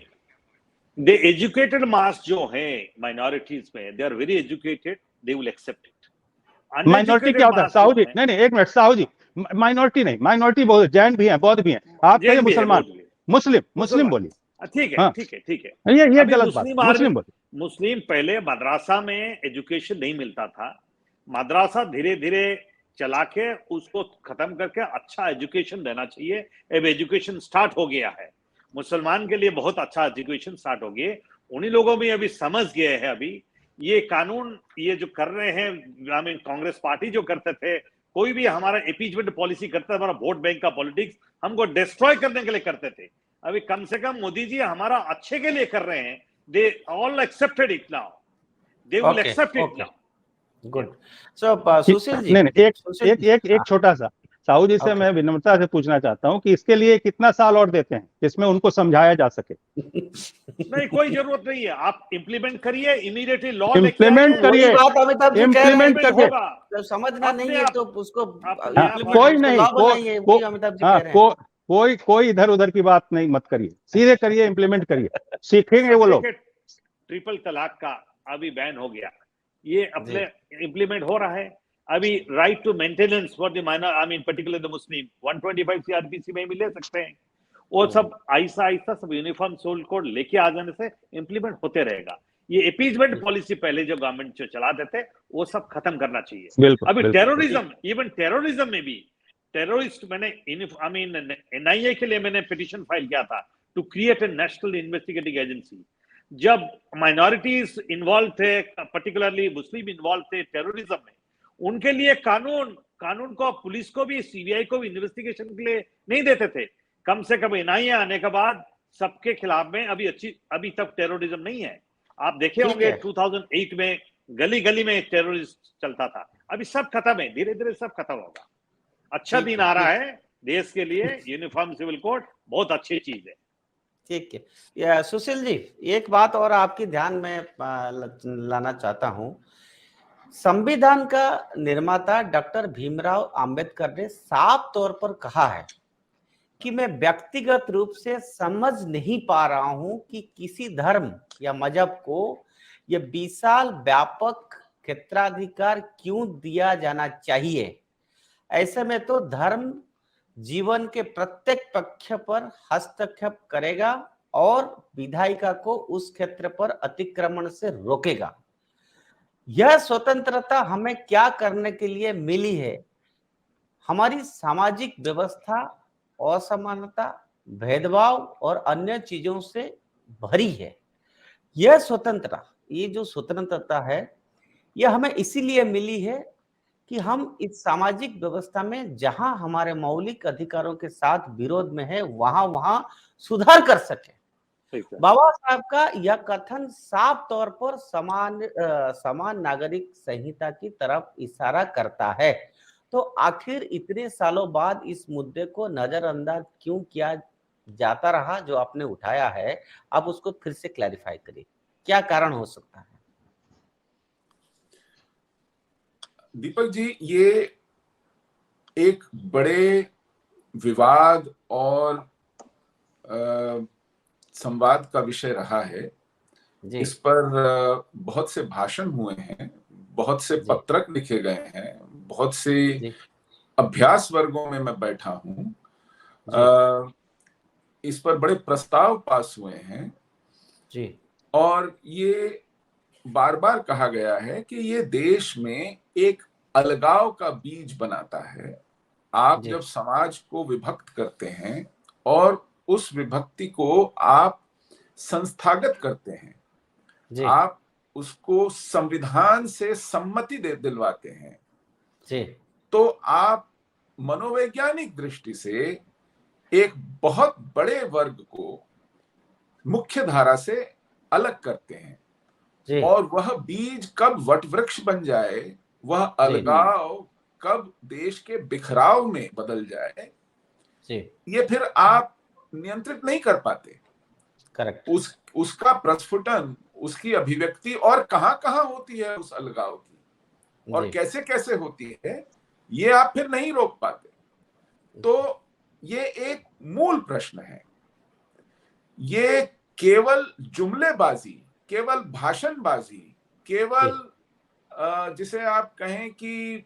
द एजुकेटेड मास जो है माइनॉरिटीज में, they are very educated, they will accept it. Minority क्या होता है साहू जी? नहीं, एक मिनट साहू जी, माइनॉरिटी नहीं, माइनॉरिटी बहुत जैन भी हैं, बौद्ध भी हैं, आप कहिए मुसलमान, मुस्लिम बोलिए। ठीक है। ये गलत बात, मुस्लिम बोलिए। मुस्लिम पहले मदरसा में एजुकेशन नहीं मिलता था, मदरसा धीरे धीरे चला के उसको खत्म करके अच्छा एजुकेशन देना चाहिए। अब एजुकेशन स्टार्ट हो गया है, मुसलमान के लिए बहुत अच्छा एजुकेशन स्टार्ट हो गया। उन्हीं लोगों में अभी समझ गए हैं, अभी ये कानून ये जो कर रहे हैं, आई मीन कांग्रेस पार्टी जो करते थे, कोई भी हमारा इम्पीचमेंट पॉलिसी करता है, हमारा वोट बैंक का पॉलिटिक्स हमको डिस्ट्रॉय करने के लिए करते थे। अभी कम से कम मोदी जी हमारा अच्छे के लिए कर रहे हैं। They all accepted it now, they will accept it now. Good. So Sushil ji, एक छोटा सा साहू जी से मैं विनम्रता से पूछना चाहता हूं कि इसके लिए कितना साल और देते हैं जिसमें उनको समझाया जा सके? नहीं, कोई जरूरत नहीं है, आप इम्प्लीमेंट करिए, इमीडिएटली लॉ इम्प्लीमेंट करिए, इम्प्लीमेंट करके जब समझना नहीं है तो उसको कोई नहीं, कोई इधर उधर की बात नहीं, मत करिए, सीधे करिए, इम्प्लीमेंट करिए, सीखेंगे वो लोग। ट्रिपल तलाक का अभी बैन हो गया, ये अपने इम्प्लीमेंट हो रहा है। अभी right to maintenance for the minor, I mean particular the Muslim, 125 CrPC में भी ले सकते हैं। वो सब आहिस्ता आहिस्ता सब यूनिफॉर्म सोल कोड लेके आ जाने से इम्प्लीमेंट होते रहेगा। ये अपीजमेंट पॉलिसी पहले जो गवर्नमेंट जो चलाते थे वो सब खत्म करना चाहिए। अभी टेररिज्म, इवन टेररिज्म में भी टेररिस्ट, मैंने आई मीन एनआईए के लिए मैंने पिटीशन फाइल किया था to create a national investigating agency. जब माइनॉरिटीज इन्वॉल्व थे, पर्टिकुलरली मुस्लिम इन्वॉल्व थे टेररिज्म में, उनके लिए कानून को, पुलिस को भी, सीबीआई को भी इन्वेस्टिगेशन के लिए नहीं देते थे। कम से कम एनआईए आने के बाद सबके खिलाफ में अभी तक टेररिज्म नहीं है। आप देखे होंगे 2008 में गली गली में टेररिस्ट चलता था, अभी सब खत्म है, धीरे धीरे सब खत्म होगा। अच्छा दिन आ रहा है देश के लिए, यूनिफॉर्म सिविल कोड बहुत अच्छी चीज है। ठीक है, या सुशील जी, एक बात और आपकी ध्यान में लाना चाहता हूं। संविधान का निर्माता डॉक्टर भीमराव अंबेडकर ने साफ तौर पर कहा है कि मैं व्यक्तिगत रूप से समझ नहीं पा रहा हूं कि किसी धर्म या मजहब को यह विशाल व्यापक क्षेत्राधिकार क्यों दिया जाना चाहिए। ऐसे में तो धर्म जीवन के प्रत्येक पक्ष पर हस्तक्षेप करेगा और विधायिका को उस क्षेत्र पर अतिक्रमण से रोकेगा। यह स्वतंत्रता हमें क्या करने के लिए मिली है? हमारी सामाजिक व्यवस्था असमानता, भेदभाव और अन्य चीजों से भरी है। यह स्वतंत्रता, ये जो स्वतंत्रता है, यह हमें इसीलिए मिली है कि हम इस सामाजिक व्यवस्था में जहां हमारे मौलिक अधिकारों के साथ विरोध में है, वहां सुधार कर सके। बाबा साहब का यह कथन साफ तौर पर समान नागरिक संहिता की तरफ इशारा करता है। तो आखिर इतने सालों बाद इस मुद्दे को नजरअंदाज क्यों किया जाता रहा, जो आपने उठाया है, आप उसको फिर से क्लैरिफाई करिए, क्या कारण हो सकता है? दीपक जी, ये एक बड़े विवाद और संवाद का विषय रहा है। इस पर बहुत से भाषण हुए हैं, बहुत से पत्रक लिखे गए हैं, बहुत से अभ्यास वर्गों में मैं बैठा हूं। इस पर बड़े प्रस्ताव पास हुए हैं जी। और ये बार बार कहा गया है कि ये देश में एक अलगाव का बीज बनाता है। आप जब समाज को विभक्त करते हैं और उस विभक्ति को आप संस्थागत करते हैं, आप उसको संविधान से सम्मति दिलवाते हैं जी। तो आप मनोवैज्ञानिक दृष्टि से एक बहुत बड़े वर्ग को मुख्य धारा से अलग करते हैं जी। और वह बीज कब वटवृक्ष बन जाए, वह अलगाव कब देश के बिखराव में बदल जाए जी। ये फिर आप नियंत्रित नहीं कर पाते। करेक्ट। उसका प्रस्फुटन, उसकी अभिव्यक्ति और कहां होती है उस अलगाव की, और कैसे कैसे होती है, ये आप फिर नहीं रोक पाते। तो ये एक मूल प्रश्न है। ये केवल जुमलेबाजी, केवल भाषणबाजी, केवल जिसे आप कहें कि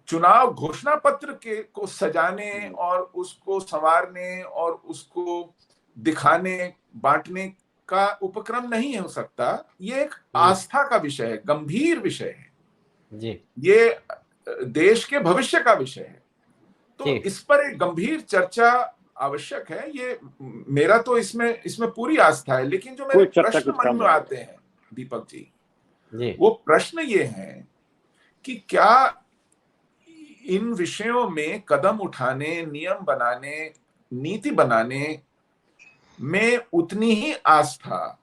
चुनाव घोषणा पत्र को सजाने और उसको संवारने और उसको दिखाने बांटने का उपक्रम नहीं हो सकता। ये एक आस्था का विषय है, गंभीर विषय है जी। ये देश के भविष्य का विषय है। तो इस पर एक गंभीर चर्चा आवश्यक है। ये मेरा तो इसमें पूरी आस्था है। लेकिन जो मेरे प्रश्न मन में आते हैं दीपक जी, वो प्रश्न ये है कि क्या इन विषयों में कदम उठाने, नियम बनाने, नीति बनाने में उतनी ही आस्था,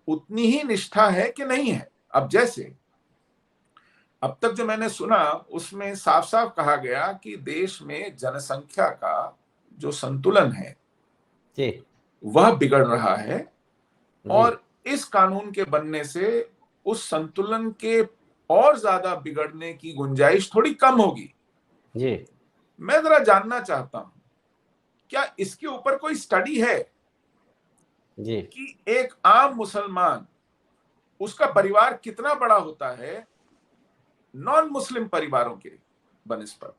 उतनी ही निष्ठा है कि नहीं है? अब जैसे अब तक जो मैंने सुना उसमें साफ साफ कहा गया कि देश में जनसंख्या का जो संतुलन है वह बिगड़ रहा है और इस कानून के बनने से उस संतुलन के और ज्यादा बिगड़ने की गुंजाइश थोड़ी कम होगी जी। मैं जरा जानना चाहता हूं, क्या इसके ऊपर कोई स्टडी है जी कि एक आम मुसलमान, उसका परिवार कितना बड़ा होता है नॉन मुस्लिम परिवारों के बनिस्बत?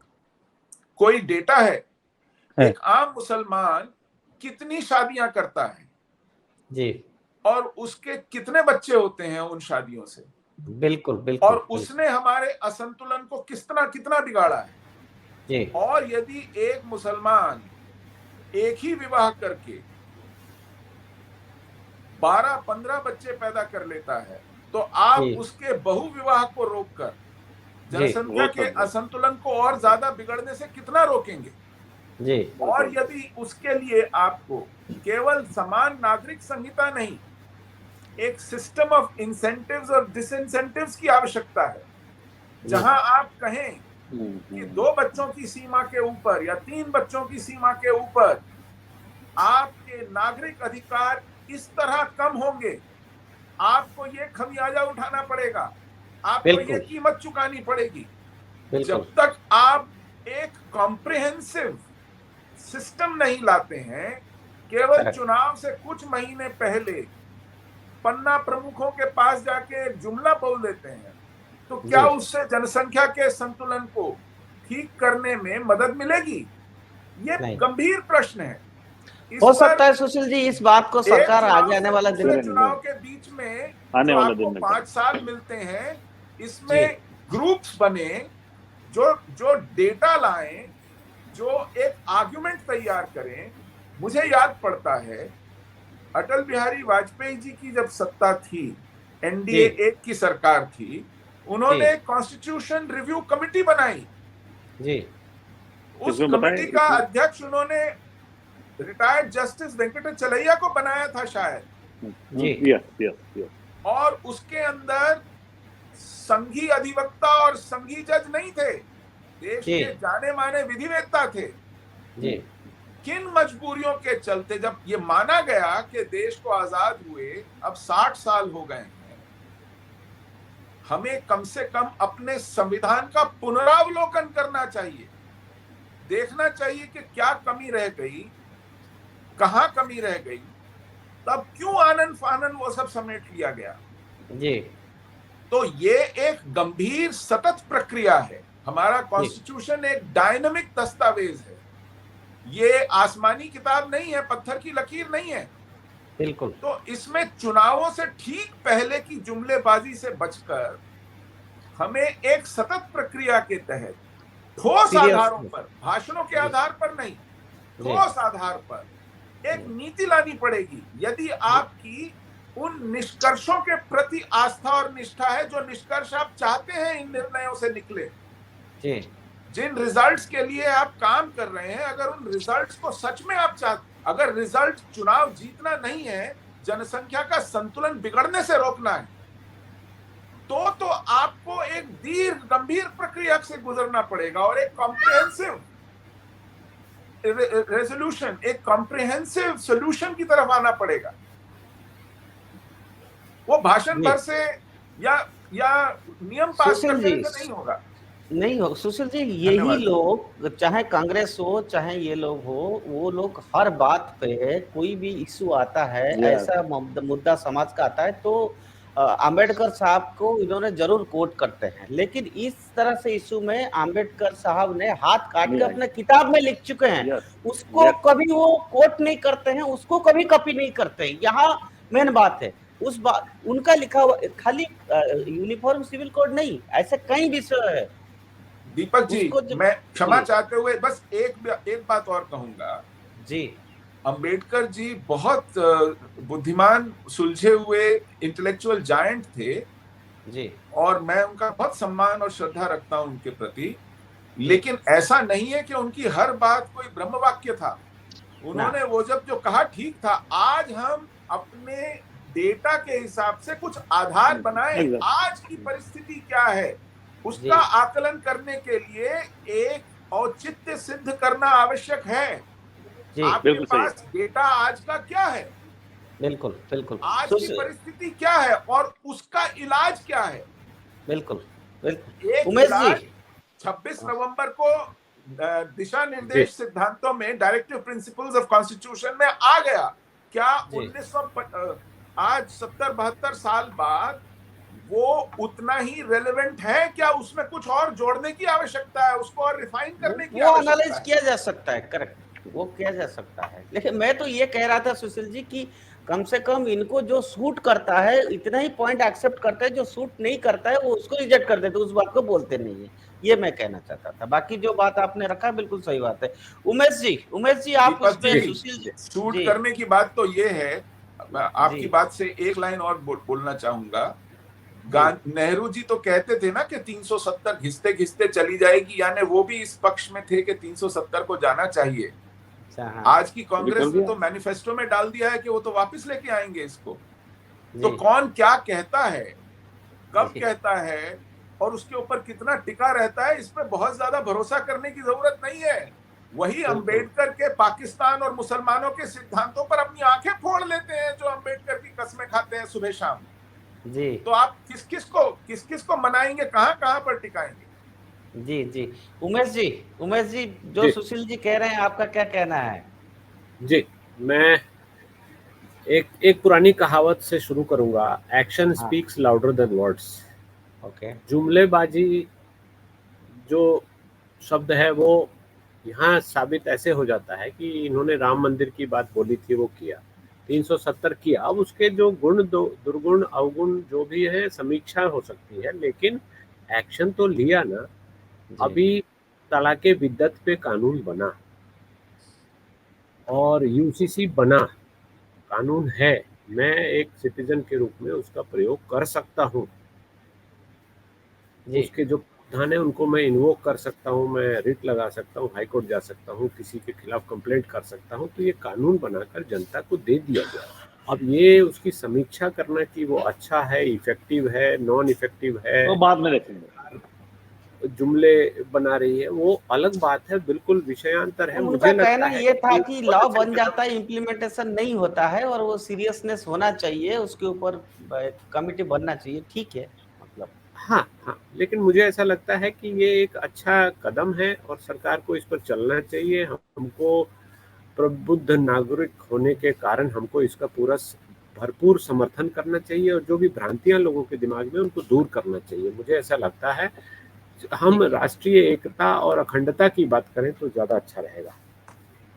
कोई डेटा है? एक आम मुसलमान कितनी शादियां करता है जी, और उसके कितने बच्चे होते हैं उन शादियों से? बिल्कुल बिल्कुल। और उसने हमारे असंतुलन को कितना बिगाड़ा है जी। और यदि एक मुसलमान एक ही विवाह करके 12-15 बच्चे पैदा कर लेता है, तो आप उसके बहुविवाह को रोककर जनसंख्या के असंतुलन को और ज्यादा बिगड़ने से कितना रोकेंगे जी। और यदि उसके लिए आपको केवल समान नागरिक संहिता नहीं, एक सिस्टम ऑफ इंसेंटिव्स और डिसइंसेंटिव्स की आवश्यकता है, जहां आप कहें कि 2 बच्चों की सीमा के ऊपर या 3 बच्चों की सीमा के ऊपर आपके नागरिक अधिकार इस तरह कम होंगे, आपको ये खमियाजा उठाना पड़ेगा, आपको ये कीमत चुकानी पड़ेगी। जब तक आप एक कॉम्प्रिहेंसिव सिस्टम नहीं लाते हैं, केवल चुनाव से कुछ महीने पहले पन्ना प्रमुखों के पास जाके जुमला बोल देते हैं, तो क्या उससे जनसंख्या के संतुलन को ठीक करने में मदद मिलेगी? ये गंभीर प्रश्न है। हो सकता है सुशील जी इस बात को सरकार आगे आने वाला दिन चुनाव के बीच में आने वाले दिन में 5 साल मिलते हैं, इसमें ग्रुप्स बने जो डेटा लाएं, जो एक आर्गुमेंट तैयार करें। मुझे याद पड़ता है अटल बिहारी वाजपेयी जी की जब सत्ता थी, एनडीए 1 की सरकार थी, उन्होंने कॉन्स्टिट्यूशन रिव्यू कमेटी बनाई जी। उस कमेटी का अध्यक्ष उन्होंने रिटायर्ड जस्टिस वेंकटचलैया को बनाया था शायद जी। और उसके अंदर संघी अधिवक्ता और संघी जज नहीं थे, देश के जाने माने विधिवेत्ता थे जी। किन मजबूरियों के चलते जब ये माना गया कि देश को आजाद हुए अब 60 साल हो गए हैं, हमें कम से कम अपने संविधान का पुनरावलोकन करना चाहिए, देखना चाहिए कि क्या कमी रह गई, कहां कमी रह गई, तब क्यों आनन फानन वो सब समेट लिया गया जी। तो ये एक गंभीर सतत प्रक्रिया है। हमारा कॉन्स्टिट्यूशन एक डायनामिक दस्तावेज है, ये आसमानी किताब नहीं है, पत्थर की लकीर नहीं है बिल्कुल। तो इसमें चुनावों से ठीक पहले की जुमलेबाजी से बचकर हमें एक सतत प्रक्रिया के तहत ठोस आधारों पर, भाषणों के आधार पर नहीं, ठोस आधार पर एक नीति लानी पड़ेगी। यदि आपकी उन निष्कर्षों के प्रति आस्था और निष्ठा है, जो निष्कर्ष आप चाहते हैं इन निर्णयों से निकले जी, जिन रिजल्ट्स के लिए आप काम कर रहे हैं, अगर उन रिजल्ट्स को सच में आप चाहते, अगर रिजल्ट चुनाव जीतना नहीं है, जनसंख्या का संतुलन बिगड़ने से रोकना है, तो आपको एक दीर्घ गंभीर प्रक्रिया से गुजरना पड़ेगा और एक कॉम्प्रिहेंसिव रेजोल्यूशन, एक कॉम्प्रिहेंसिव सॉल्यूशन की तरफ आना पड़ेगा। वो भाषण भर से या नियम पास करने से नहीं होगा। नहीं हो सुशील जी, यही लोग, चाहे कांग्रेस हो चाहे ये लोग हो, वो लोग हर बात पे कोई भी इशू आता है, ऐसा मुद्दा समाज का आता है तो आम्बेडकर साहब को इन्होंने जरूर कोट करते हैं, लेकिन इस तरह से इशू में आम्बेडकर साहब ने हाथ काट के अपने किताब में लिख चुके हैं, उसको कभी वो कोट नहीं करते हैं, उसको कभी कॉपी नहीं करते हैं। यहाँ मेन बात है उस बात, उनका लिखा हुआ खाली यूनिफॉर्म सिविल कोड नहीं, ऐसे कई विषय है। दीपक जी, मैं क्षमा चाहते हुए बस एक बात और कहूंगा जी। अंबेडकर जी बहुत बुद्धिमान, सुलझे हुए इंटेलेक्चुअल जायंट थे जी, और मैं उनका बहुत सम्मान और श्रद्धा रखता हूं उनके प्रति, लेकिन ऐसा नहीं है कि उनकी हर बात कोई ब्रह्म वाक्य था। उन्होंने वो जो कहा ठीक था। आज हम अपने डेटा के हिसाब से कुछ आधार बनाए, आज की परिस्थिति क्या है उसका आकलन करने के लिए एक औचित्य सिद्ध करना आवश्यक है। आपके पास डेटा आज का क्या है, बिल्कुल बिल्कुल, आज की परिस्थिति क्या है और उसका इलाज क्या है, बिल्कुल बिल्कुल। उमेश जी, 26 नवंबर को दिशा निर्देश सिद्धांतों में, डायरेक्टिव प्रिंसिपल्स ऑफ कॉन्स्टिट्यूशन में आ गया। क्या 1900 आज 70-72 साल बाद वो उतना ही रेलेवेंट है? क्या उसमें कुछ और जोड़ने की आवश्यकता है, उसको और रिफाइन करने की आवश्यकता है? एनालाइज किया जा सकता है, करेक्ट, वो किया जा सकता है। लेकिन मैं तो ये कह रहा था सुशील जी कि कम से कम इनको जो सूट करता है इतना ही पॉइंट एक्सेप्ट करते हैं, जो सूट नहीं करता है वो उसको रिजेक्ट कर देते, उस बात को बोलते नहीं है। ये मैं कहना चाहता था। बाकी जो बात आपने रखा बिल्कुल सही बात है। उमेश जी आप सुशील सूट करने की बात तो ये है, आपकी बात से एक लाइन और बोलना चाहूंगा। नेहरू जी तो कहते थे ना कि 370 घिसते घिसते चली जाएगी, यानी वो भी इस पक्ष में थे कि 370 को जाना चाहिए। आज की कांग्रेस ने तो मैनिफेस्टो में डाल दिया है कि वो तो वापस लेके आएंगे इसको। तो कौन क्या कहता है, कब कहता है और उसके ऊपर कितना टिका रहता है, इस पे बहुत ज्यादा भरोसा करने की जरूरत नहीं है। वही अंबेडकर के पाकिस्तान और मुसलमानों के सिद्धांतों पर अपनी आंखें फोड़ लेते हैं जो अंबेडकर की कस्में खाते हैं सुबह शाम जी। तो आप किस किस को मनाएंगे, कहां पर टिकाएंगे? जी जी उमेश जी जो सुशील जी कह रहे हैं, आपका क्या कहना है? जी, मैं एक पुरानी कहावत से शुरू करूंगा, action speaks louder than words. Okay, जुमलेबाजी जो शब्द है वो यहाँ साबित ऐसे हो जाता है कि इन्होंने राम मंदिर की बात बोली थी, वो किया, 370 किया। अब उसके जो गुण दुर्गुण अवगुण जो भी है समीक्षा हो सकती है, लेकिन एक्शन तो लिया ना। अभी तलाके बिद्दत पे कानून बना और यूसीसी बना, कानून है, मैं एक सिटीजन के रूप में उसका प्रयोग कर सकता हूँ। उसके जो प्रावधान है उनको मैं इन्वोक कर सकता हूँ, मैं रिट लगा सकता हूँ, हाई कोर्ट जा सकता हूँ, किसी के खिलाफ कंप्लेंट कर सकता हूँ। तो ये कानून बनाकर जनता को दे दिया गया। अब ये उसकी समीक्षा करना कि वो अच्छा है, इफेक्टिव है, नॉन इफेक्टिव है, वो बाद में देखेंगे। जुमले बना रही है, वो अलग बात है, बिल्कुल विषयांतर है। मुझे कहना ये था कि लॉ बन जाता है, इम्प्लीमेंटेशन नहीं होता है, और वो सीरियसनेस होना चाहिए, उसके ऊपर कमिटी बनना चाहिए, ठीक है, मतलब हाँ, लेकिन मुझे ऐसा लगता है कि ये एक अच्छा कदम है और सरकार को इस पर चलना चाहिए। हमको प्रबुद्ध नागरिक होने के कारण हमको इसका पूरा भरपूर समर्थन करना चाहिए और जो भी भ्रांतियां लोगों के दिमाग में उनको दूर करना चाहिए। मुझे ऐसा लगता है हम राष्ट्रीय एकता और अखंडता की बात करें तो ज्यादा अच्छा रहेगा।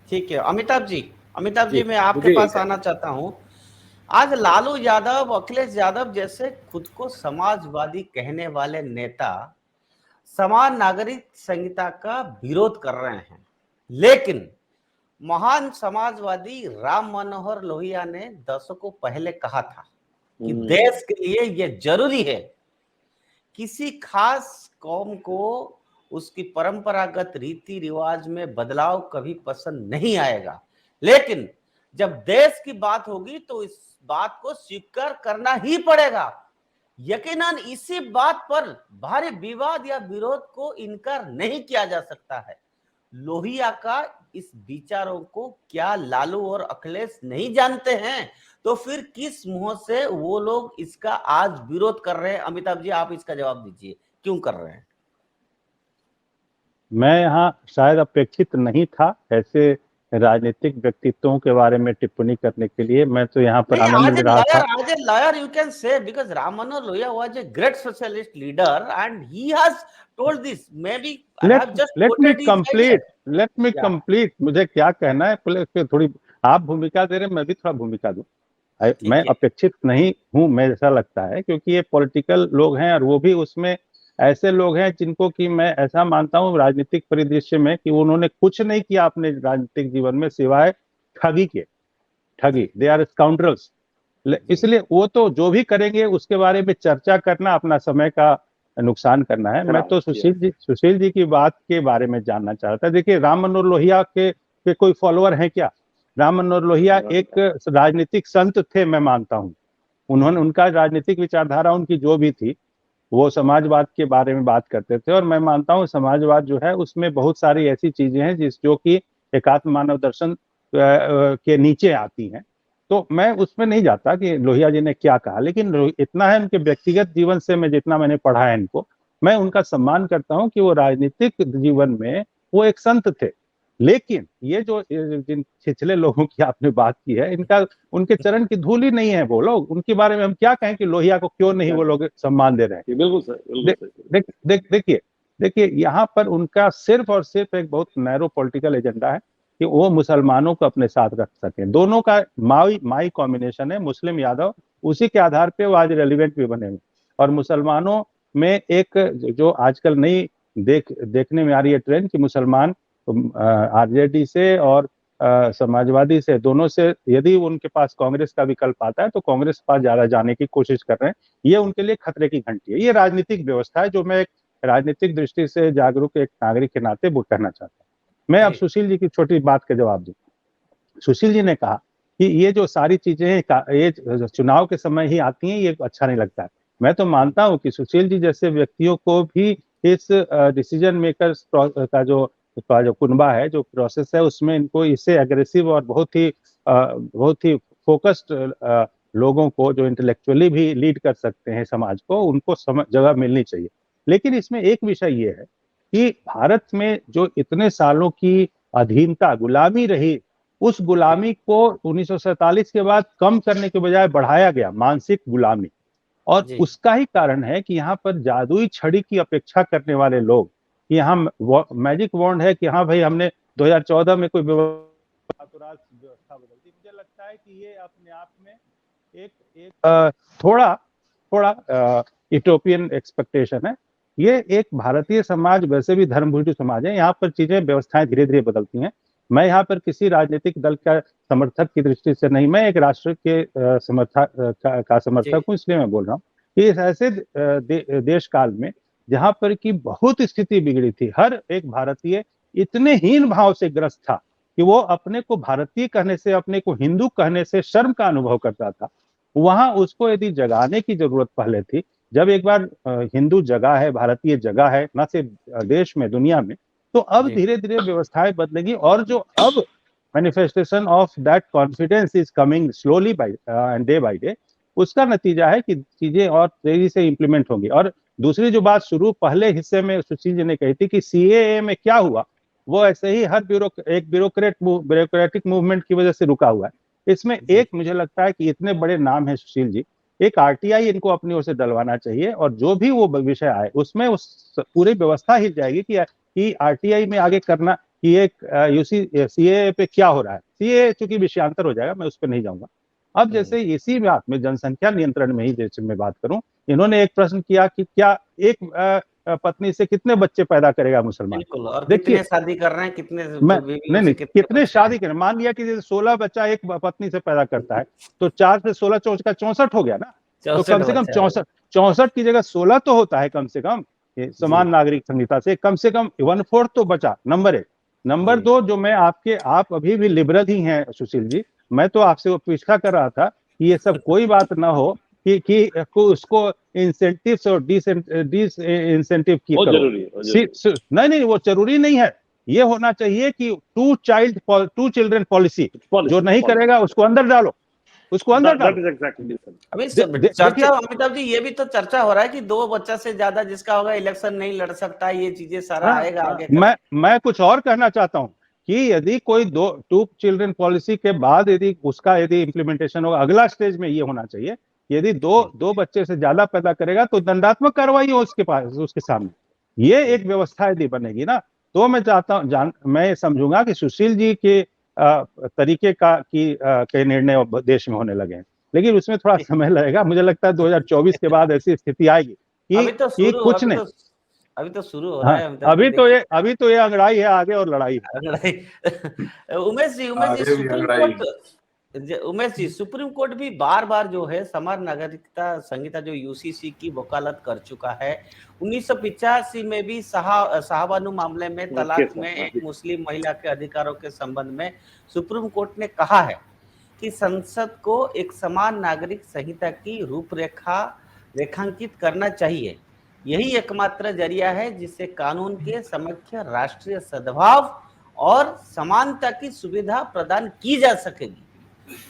ठीक है, अमिताभ जी मैं आपके पास आना चाहता हूँ। आज लालू यादव, अखिलेश यादव जैसे खुद को समाजवादी कहने वाले नेता समान नागरिक संहिता का विरोध कर रहे हैं, लेकिन महान समाजवादी राम मनोहर लोहिया ने दशकों पहले कहा था कि देश के लिए यह जरूरी है, किसी खास कौम को उसकी परंपरागत रीति रिवाज में बदलाव कभी पसंद नहीं आएगा, लेकिन जब देश की बात होगी तो इस बात को स्वीकार करना ही पड़ेगा। यकीनन इसी बात पर भारी विवाद या विरोध को इनकार नहीं किया जा सकता है। लोहिया का इस विचारों को क्या लालू और अखिलेश नहीं जानते हैं? तो फिर किस मुंह से वो लोग इसका आज विरोध कर रहे हैं? अमिताभ जी, आप इसका जवाब दीजिए, क्यों कर रहे हैं? मैं यहाँ शायद अपेक्षित नहीं था ऐसे राजनीतिक व्यक्तित्वों के बारे में टिप्पणी करने के लिए। मैं तो यहाँ पर आनंद ले रहा था। As a lawyer, you can say, because Ram Manohar Lohia was a great socialist leader, and he has told this. Maybe I have just let me complete. मुझे क्या कहना है, पहले थोड़ी आप भूमिका दे रहे हैं, मैं भी थोड़ा भूमिका दूं। मैं अपेक्षित नहीं हूं, मैं ऐसा लगता है, क्योंकि ये पॉलिटिकल लोग हैं और वो भी उसमें ऐसे लोग हैं जिनको कि मैं ऐसा मानता हूं राजनीतिक परिदृश्य में कि उन्होंने कुछ नहीं किया अपने राजनीतिक जीवन में सिवाय ठगी। They are scoundrels. इसलिए वो तो जो भी करेंगे उसके बारे में चर्चा करना अपना समय का नुकसान करना है। मैं तो सुशील जी की बात के बारे में जानना चाहता था। देखिए, राम मनोहर लोहिया के कोई फॉलोअर हैं क्या? राम मनोहर लोहिया एक राजनीतिक संत थे, मैं मानता हूं। उनका राजनीतिक विचारधारा उनकी जो भी थी, वो समाजवाद के बारे में बात करते थे, और मैं मानता हूं समाजवाद जो है उसमें बहुत सारी ऐसी चीजें हैं जो कि एकात्म मानव दर्शन के नीचे आती हैं। तो मैं उसमें नहीं जाता कि लोहिया जी ने क्या कहा, लेकिन इतना है उनके व्यक्तिगत जीवन से मैं जितना मैंने पढ़ा है इनको, मैं उनका सम्मान करता हूं कि वो राजनीतिक जीवन में वो एक संत थे। लेकिन ये जो जिन छिछले लोगों की आपने बात की है, इनका उनके चरण की धूल ही नहीं है वो लोग। उनके बारे में हम क्या कहें कि लोहिया को क्यों नहीं वो लोग सम्मान दे रहे हैं? बिल्कुल सर, देखिए यहाँ पर उनका सिर्फ और सिर्फ एक बहुत नैरो पॉलिटिकल एजेंडा है कि वो मुसलमानों को अपने साथ रख सकें। दोनों का माई कॉम्बिनेशन है, मुस्लिम यादव, उसी के आधार पे वो आज रेलिवेंट भी बने हुए। और मुसलमानों में एक जो आजकल नई देखने में आ रही है ट्रेंड कि मुसलमान आरजेडी से और समाजवादी से, दोनों से यदि उनके पास कांग्रेस का विकल्प आता है तो कांग्रेस के पास ज्यादा जाने की कोशिश कर रहे हैं। ये उनके लिए खतरे की घंटी है। ये राजनीतिक व्यवस्था है जो मैं एक राजनीतिक दृष्टि से जागरूक एक नागरिक के नाते वो कहना चाहता हूँ। मैं अब सुशील जी की छोटी बात का जवाब दूं। सुशील जी ने कहा कि ये जो सारी चीजें ये चुनाव के समय ही आती हैं, ये अच्छा नहीं लगता है। मैं तो मानता हूं कि सुशील जी जैसे व्यक्तियों को भी इस डिसीजन मेकर्स का जो कुनबा है, जो प्रोसेस है, उसमें इनको इससे एग्रेसिव और बहुत ही फोकस्ड लोगों को, जो इंटेलेक्चुअली भी लीड कर सकते हैं समाज को, उनको जगह मिलनी चाहिए। लेकिन इसमें एक विषय ये है कि भारत में जो इतने सालों की अधीनता, गुलामी रही, उस गुलामी को 1947 के बाद कम करने के बजाय बढ़ाया गया, मानसिक गुलामी। और उसका ही कारण है कि यहाँ पर जादुई छड़ी की अपेक्षा करने वाले लोग, कि यहाँ मैजिक वॉन्ड है कि हाँ भाई हमने 2014 में कोई व्यवस्था बदल दी। मुझे लगता है कि ये अपने आप में एक थोड़ा यूटोपियन एक्सपेक्टेशन है। ये एक भारतीय समाज वैसे भी धर्मभूषित समाज है, यहाँ पर चीजें, व्यवस्थाएं धीरे धीरे बदलती हैं। मैं यहाँ पर किसी राजनीतिक दल का समर्थक की दृष्टि से नहीं, मैं एक राष्ट्र के समर्थक हूँ, इसलिए मैं बोल रहा हूँ कि इस ऐसे देश काल में जहाँ पर की बहुत स्थिति बिगड़ी थी, हर एक भारतीय इतने हीन भाव से ग्रस्त था कि वो अपने को भारतीय कहने से, अपने को हिंदू कहने से शर्म का अनुभव करता था। वहां उसको यदि जगाने की जरूरत पहले थी। जब एक बार हिंदू जगह है, भारतीय जगह है, न सिर्फ देश में, दुनिया में, तो अब धीरे धीरे व्यवस्थाएं बदलेगी। और जो अब manifestation of that confidence is coming slowly and day by day, उसका नतीजा है कि चीजें और तेजी से इंप्लीमेंट होंगी। और दूसरी जो बात शुरू पहले हिस्से में सुशील जी ने कही थी कि सीएए में क्या हुआ, वो ऐसे ही हर ब्यूरोक्रेटिक मूवमेंट की वजह से रुका हुआ है। इसमें एक मुझे लगता है कि इतने बड़े नाम है सुशील जी, एक आरटीआई इनको अपनी ओर से डलवाना चाहिए, और जो भी वो विषय आए उसमें उस पूरी व्यवस्था हिल जाएगी कि आरटीआई में आगे करना, कि एक सीएए पे क्या हो रहा है। सीएए चूंकि विषयांतर हो जाएगा, मैं उस पर नहीं जाऊंगा। अब जैसे इसी बात में जनसंख्या नियंत्रण में ही जैसे मैं बात करूं, इन्होंने एक प्रश्न किया कि क्या एक पत्नी से कितने बच्चे पैदा करेगा मुसलमान। और कितने शादी कर रहे हैं, कितने नहीं, कितने शादी करें। मान लिया कि 16 बच्चा एक पत्नी से पैदा करता है, तो 4 से 16 64 हो गया ना। तो कम से कम 64 की जगह 16 तो होता है कम से कम, समान नागरिक संहिता से कम 1/4 तो बचा। नंबर 1। नंबर 2, जो मैं आप अभी भी लिबरल ही हैं सुशील जी, मैं तो आपसे वो पूछा कर रहा था कि ये सब कोई बात ना हो कि उसको इंसेंटिव्स और डिसइंसेंटिव की करो। नहीं, वो जरूरी नहीं है। ये होना चाहिए कि 2 चिल्ड्रन पॉलिसी, जो नहीं करेगा उसको अंदर डालो, उसको अंदर डालो। अभी चर्चा, अमिताभ जी, ये भी तो चर्चा हो रहा है कि 2 बच्चा से ज्यादा जिसका होगा इलेक्शन नहीं लड़ सकता। ये चीजें सारा आएगा आगे। मैं कुछ और कहना चाहता हूँ कि यदि कोई 2 चिल्ड्रन पॉलिसी के बाद यदि इम्प्लीमेंटेशन होगा, अगला स्टेज में ये होना चाहिए, यदि दो बच्चे से ज्यादा पैदा करेगा तो दंडात्मक कार्रवाई हो उसके सामने। ये एक व्यवस्था यदि बनेगी ना, तो मैं चाहता हूँ, मैं समझूंगा कि सुशील जी के तरीके के निर्णय देश में होने लगे हैं। लेकिन उसमें थोड़ा समय लगेगा। मुझे लगता है 2024 के बाद ऐसी स्थिति आएगी कि कुछ नहीं। अभी तो शुरू हो रहा है। अभी तो ये अंगड़ाई है आगे, और लड़ाई है। उमेश जी, सुप्रीम कोर्ट भी बार बार जो है समान नागरिकता संहिता जो यूसीसी की वकालत कर चुका है। 1985 में भी शाहबानू मामले में तलाक में एक मुस्लिम महिला के अधिकारों के संबंध में सुप्रीम कोर्ट ने कहा है कि संसद को एक समान नागरिक संहिता की रूपरेखा रेखांकित करना चाहिए। यही एकमात्र जरिया है जिससे कानून के समक्ष राष्ट्रीय सद्भाव और समानता की सुविधा प्रदान की जा सकेगी।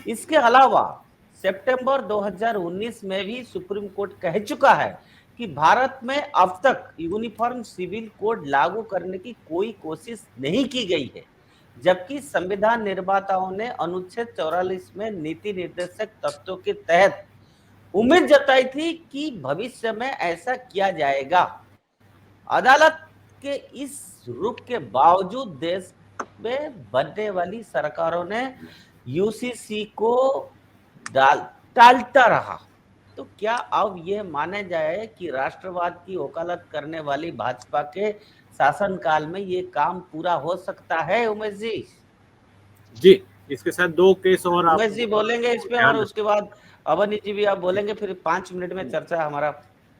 इसके अलावा सितंबर 2019 में भी सुप्रीम कोर्ट कह चुका है कि भारत में अब तक यूनिफॉर्म सिविल कोड लागू करने की कोई कोशिश नहीं की गई है, जबकि संविधान निर्माताओं ने अनुच्छेद 44 में नीति निर्देशक तत्वों के तहत उम्मीद जताई थी कि भविष्य में ऐसा किया जाएगा। अदालत के इस रुख के बावजूद देश में बनने वाली सरकारों ने यूसीसी को टालता रहा। तो क्या अब यह माना जाए कि राष्ट्रवाद की वकालत करने वाली भाजपा के शासनकाल में ये काम पूरा हो सकता है? उमेश जी। जी, इसके साथ 2 केस और उमेश जी बोलेंगे इस पे, और उसके बाद अवनी जी भी आप बोलेंगे, फिर 5 मिनट में चर्चा हमारा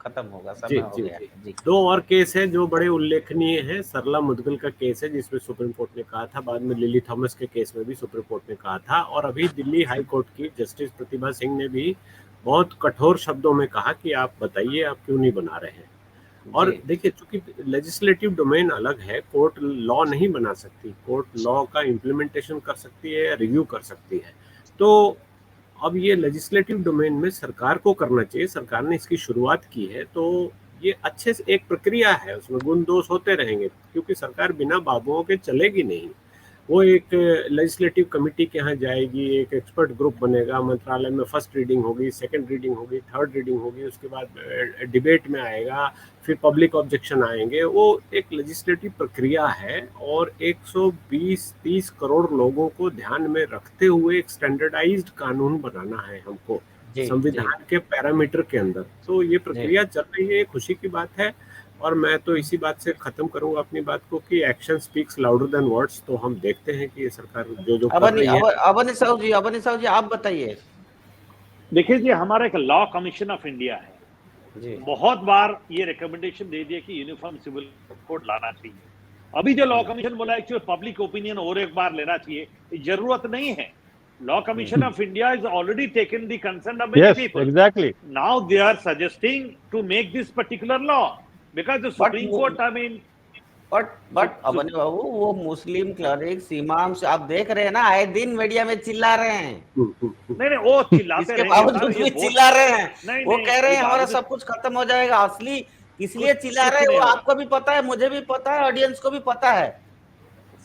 खत्म होगा, जी समय हो जी गया। जी जी 2 और केस है जो बड़े उल्लेखनीय हैं। सरला मुदगल का केस है जिसमें सुप्रीम कोर्ट ने कहा था, बाद में लिली थॉमस के केस में भी सुप्रीम कोर्ट ने कहा था, और अभी दिल्ली हाई कोर्ट की जस्टिस प्रतिभा सिंह ने भी बहुत कठोर शब्दों में कहा कि आप बताइए आप क्यों नहीं बना रहे हैं। और जी देखिए, चूंकि लेजिस्लेटिव डोमेन अलग है, कोर्ट लॉ नहीं बना सकती, कोर्ट लॉ का इम्प्लीमेंटेशन कर सकती है या रिव्यू कर सकती है। तो अब ये लेजिस्लेटिव डोमेन में सरकार को करना चाहिए, सरकार ने इसकी शुरुआत की है, तो ये अच्छे से एक प्रक्रिया है, उसमें गुण दोष होते रहेंगे, क्योंकि सरकार बिना बाबुओं के चलेगी नहीं। वो एक लेजिस्लेटिव कमिटी के यहाँ जाएगी, एक एक्सपर्ट ग्रुप बनेगा, मंत्रालय में फर्स्ट रीडिंग होगी, सेकंड रीडिंग होगी, थर्ड रीडिंग होगी, उसके बाद डिबेट में आएगा, फिर पब्लिक ऑब्जेक्शन आएंगे। वो एक लेजिस्लेटिव प्रक्रिया है, और 120-30 करोड़ लोगों को ध्यान में रखते हुए एक स्टैंडर्डाइज्ड कानून बनाना है हमको जी जी संविधान के पैरामीटर के अंदर। तो ये जी प्रक्रिया चल रही है, खुशी की बात है। और मैं तो इसी बात से खत्म करूंगा अपनी बात को कि action speaks louder than words. तो हम देखते हैं कि ये सरकार जो जो कर रही है। अवनी साहू जी आप बताइए। देखिए जी, हमारा एक लॉ कमीशन ऑफ इंडिया है, जी बहुत बार ये रिकमेंडेशन दे दिया कि यूनिफॉर्म सिविल कोड लाना चाहिए। अभी जो लॉ कमीशन बोला एक्चुअली पब्लिक ओपिनियन और एक बार लेना चाहिए, जरूरत नहीं है। Law commission of India is already taken the concern of many Yes, people. exactly. Now they are suggesting to make this particular law because the supreme court, I mean but Avani Babu, वो Muslim clerics इमाम से आप देख रहे हैं ना, आए दिन मीडिया में चिल्ला रहे हैं, नहीं वो चिल्लाते इसके रहेंगे बावजूद सर, भी चिल्ला रहे हैं। नहीं वो नहीं, कह रहे ये हैं हमारा बावजूद सब कुछ खत्म हो जाएगा। असली इसलिए कुछ चिल्ला रहे हैं, नहीं वो होगा आपको भी पता है, मुझे भी पता है, ऑडियंस को भी पता है।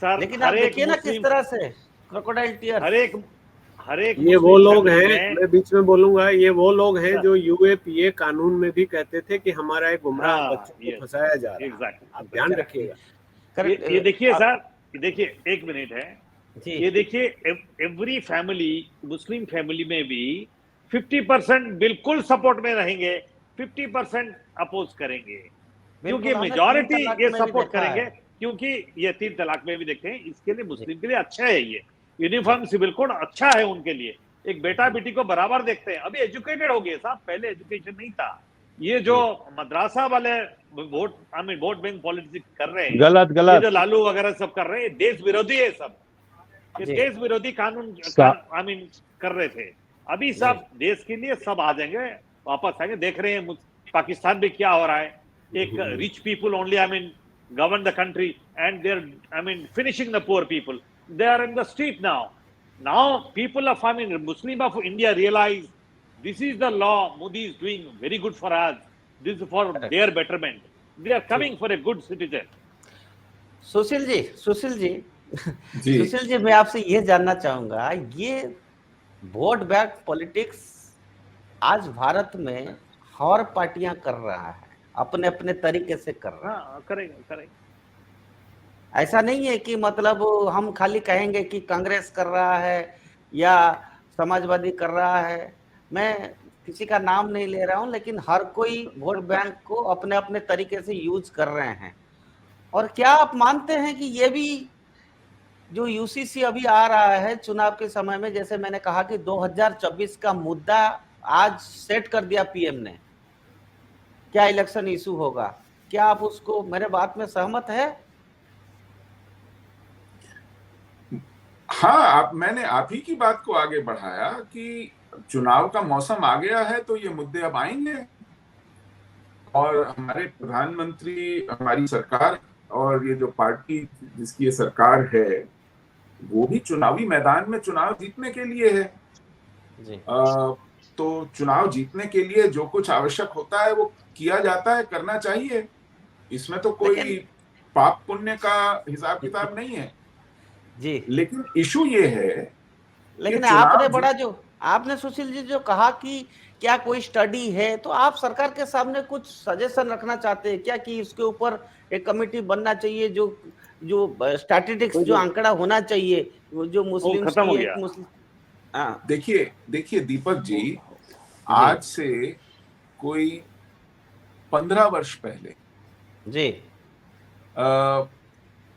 सर। लेकिन आप हर एक देखिए ना किस मुस्लिम, तरह से क्रोकोडाइल टीयर्स। हर एक ये वो मुस्लिम लोग कंट्री हैं, में, मैं बीच में बोलूंगा, ये वो लोग हैं सर, जो यूएपीए कानून में भी कहते थे कि हमारा एक गुमराह हाँ, बच्चों को फंसाया जा रहा है। एग्जैक्टली। आप ध्यान रखिएगा। ये देखिए सर, देखिए एक मिनट है, जी ये देखिए एवरी फैमिली, मुस्लिम फैमिली में भी 50% बिल्कुल सपोर्ट में रहेंगे, 50% अपोज करेंगे, क्योंकि बिल्कुल, हमने 3 मेजॉरिटी तलाक ये में भी सपोर्ट देखा करेंगे, है। क्योंकि ये 3 तलाक में भी देखते हैं, इसके लिए मुस्लिम के लिए अच्छा है, ये यूनिफॉर्म सिविल कोड अच्छा है उनके लिए। एक बेटा बेटी को बराबर देखते हैं, अभी एजुकेटेड हो गए साहब, पहले एजुकेशन नहीं था। ये जो मद्रासा वाले वोट बैंक पॉलिटिक्स कर रहे हैं, गलत ये गलत जो लालू वगैरह सब कर रहे हैं, देश विरोधी है सब, ये जी। देश विरोधी कानून कर रहे थे। अभी सब देश के लिए सब आ जाएंगे, वापस आएंगे। देख रहे हैं पाकिस्तान में क्या हो रहा है, एक rich people only govern the country, and they're finishing the poor people. They are in the street now. Now people of Muslim of India realize this is the law Modi is doing very good for us, this is for their betterment, they are coming for a good citizen. Sushil ji Sushil ji, मैं आपसे ये जानना चाहूंगा, ये vote bank politics आज भारत में हर पार्टियां कर रहा है, अपने अपने तरीके से कर रहा है। हाँ, करेंगे। ऐसा नहीं है कि मतलब हम खाली कहेंगे कि कांग्रेस कर रहा है या समाजवादी कर रहा है। मैं किसी का नाम नहीं ले रहा हूं, लेकिन हर कोई वोट बैंक को अपने अपने तरीके से यूज कर रहे हैं। और क्या आप मानते हैं कि ये भी जो यूसीसी अभी आ रहा है चुनाव के समय में, जैसे मैंने कहा कि 2024 का मुद्दा आज सेट कर दिया पीएम ने, क्या इलेक्शन इशू होगा, क्या आप उसको, मेरे बात में सहमत है? हाँ, मैंने आप ही की बात को आगे बढ़ाया कि चुनाव का मौसम आ गया है, तो ये मुद्दे अब आएंगे, और हमारे प्रधानमंत्री, हमारी सरकार और ये जो पार्टी जिसकी ये सरकार है, वो भी चुनावी मैदान में चुनाव जीतने के लिए है जी। तो चुनाव जीतने के लिए जो कुछ आवश्यक होता है वो किया जाता है, करना चाहिए। इसमें तो कोई पाप पुण्य का हिसाब किताब नहीं है जी। लेकिन इशू ये है, लेकिन आपने बड़ा जो आपने सुशील जी जो कहा कि क्या कोई स्टडी है, तो आप सरकार के सामने कुछ सजेशन रखना चाहते हैं क्या कि इसके ऊपर एक कमेटी बनना चाहिए, जो स्टैटिस्टिक्स, जो आंकड़ा होना चाहिए, जो मुस्लिम की एक मुस्लिम। देखिए दीपक जी, आज से कोई 15 वर्ष पहले जी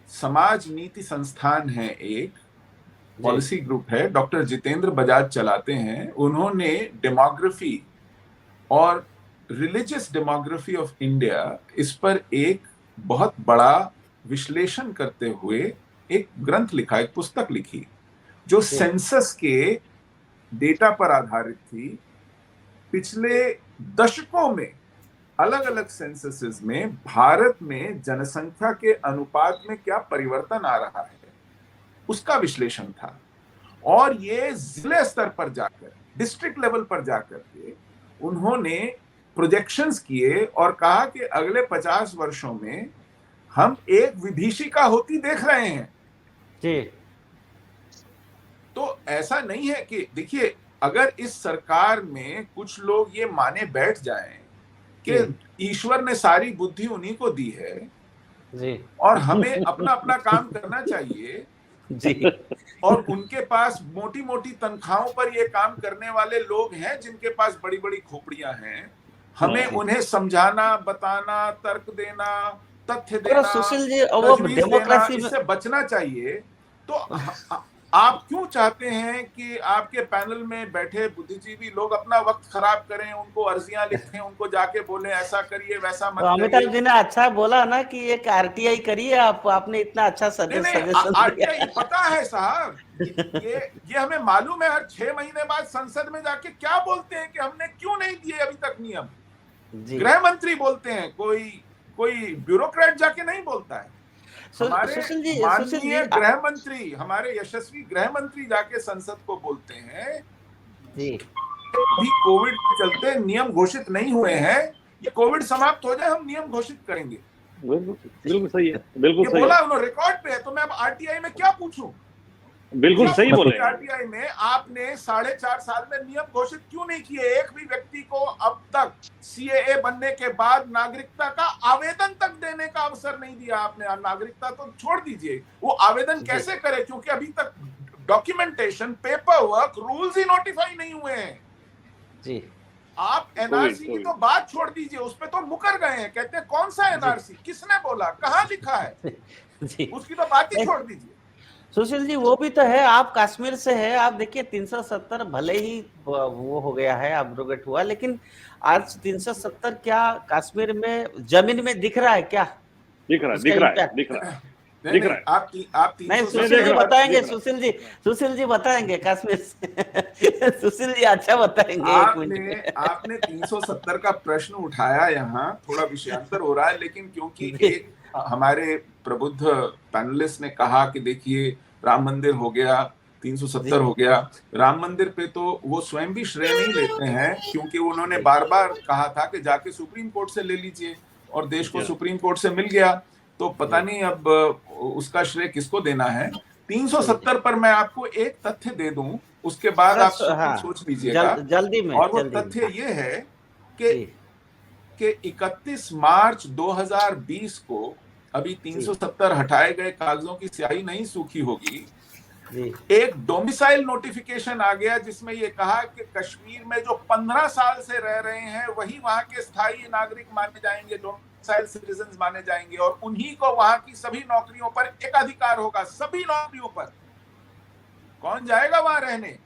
समाज नीति संस्थान है, एक पॉलिसी ग्रुप है, डॉक्टर जितेंद्र बजाज चलाते हैं। उन्होंने डेमोग्राफी और रिलीजियस डेमोग्राफी ऑफ इंडिया, इस पर एक बहुत बड़ा विश्लेषण करते हुए एक ग्रंथ लिखा, एक पुस्तक लिखी, जो सेंसस के डेटा पर आधारित थी। पिछले दशकों में अलग अलग सेंससेस में भारत में जनसंख्या के अनुपात में क्या परिवर्तन आ रहा है, उसका विश्लेषण था। और ये जिले स्तर पर जाकर, डिस्ट्रिक्ट लेवल पर जाकर के उन्होंने प्रोजेक्शंस किए और कहा कि अगले 50 वर्षों में हम एक विभीषिका होती देख रहे हैं जी। तो ऐसा नहीं है कि, देखिए, अगर इस सरकार में कुछ लोग ये माने बैठ जाएं कि ईश्वर ने सारी बुद्धि उन्हीं को दी है जी, और हमें अपना अपना काम करना चाहिए जी, और उनके पास मोटी मोटी तनख्वाहों पर ये काम करने वाले लोग हैं जिनके पास बड़ी बड़ी खोपड़ियां हैं, हमें उन्हें समझाना, बताना, तर्क देना, तथ्य देना, सुशील जी, वो तजवीज डेमोक्रेसी देना, में इससे बचना चाहिए। तो आप क्यों चाहते हैं कि आपके पैनल में बैठे बुद्धिजीवी लोग अपना वक्त खराब करें, उनको अर्जियां लिखें, उनको जाके बोले ऐसा करिए वैसा मत तो अमिताभ जी ने अच्छा बोला ना कि एक आरटीआई करिए, आपने इतना अच्छा सजेशन दिया। आरटीआई पता है साहब, ये हमें मालूम है। हर 6 महीने बाद संसद में जाके क्या बोलते हैं कि हमने क्यों नहीं दिए अभी तक नियम। गृह मंत्री बोलते हैं, कोई ब्यूरोक्रेट जाके नहीं बोलता है। हमारे माननीय गृह मंत्री, हमारे यशस्वी गृह मंत्री जाके संसद को बोलते हैं जी, अभी कोविड के चलते नियम घोषित नहीं हुए हैं, ये कोविड समाप्त हो जाए हम नियम घोषित करेंगे। बिल्कुल सही है, बिल्कुल ये सही बोला उन्होंने, रिकॉर्ड पे है। तो मैं अब आरटीआई में क्या पूछूं? बिल्कुल सही बोले। आरटीआई में आपने 4.5 साल में नियम घोषित क्यों नहीं किए? एक भी व्यक्ति को अब तक सीएए बनने के बाद नागरिकता का आवेदन तक देने का अवसर नहीं दिया आपने। नागरिकता तो छोड़ दीजिए, वो आवेदन कैसे करे, क्योंकि अभी तक डॉक्यूमेंटेशन, पेपर वर्क, रूल्स ही नोटिफाई नहीं हुए हैं जी। आप एनआरसी की तो बात छोड़ दीजिए, उस पर तो मुकर गए हैं। कहते हैं कौन सा एनआरसी, किसने बोला, कहाँ लिखा है जी। उसकी तो बात ही छोड़ दीजिए। सुशील जी, वो भी तो है, आप कश्मीर से है, आप देखिए 370 भले ही वो हो गया है, अब्रोगेट हुआ, लेकिन आज 370 क्या कश्मीर में जमीन में दिख रहा है क्या? दिख रहा है। आप नहीं, सुशील जी बताएंगे, सुशील जी बताएंगे कश्मीर से। सुशील जी अच्छा बताएंगे। आपने 370 का प्रश्न उठाया, यहाँ थोड़ा विषयांतर हो रहा है, लेकिन क्योंकि एक हमारे प्रबुद्ध पैनलिस्ट ने कहा कि देखिए राम मंदिर हो गया, 370 हो गया। राम मंदिर पे तो वो स्वयं भी श्रेय नहीं लेते हैं, क्योंकि उन्होंने बार बार कहा था कि जाके सुप्रीम कोर्ट से ले लीजिए, और देश को सुप्रीम कोर्ट से मिल गया। तो पता नहीं अब उसका श्रेय किसको देना है। 370 पर मैं आपको एक तथ्य दे दूं, उसके बाद आप सोच लीजिएगा जल्दी में। और वो तथ्य ये है कि 31 मार्च 2020 को, अभी 370 हटाए गए कागजों की स्याही नहीं सूखी होगी, एक डोमिसाइल नोटिफिकेशन आ गया जिसमें ये कहा कि कश्मीर में जो 15 साल से रह रहे हैं वही वहां के स्थायी नागरिक माने जाएंगे, डोमिसाइल सिटीजन माने जाएंगे, और उन्हीं को वहां की सभी नौकरियों पर एकाधिकार होगा। सभी नौकरियों पर, कौन जाएगा वहां रहने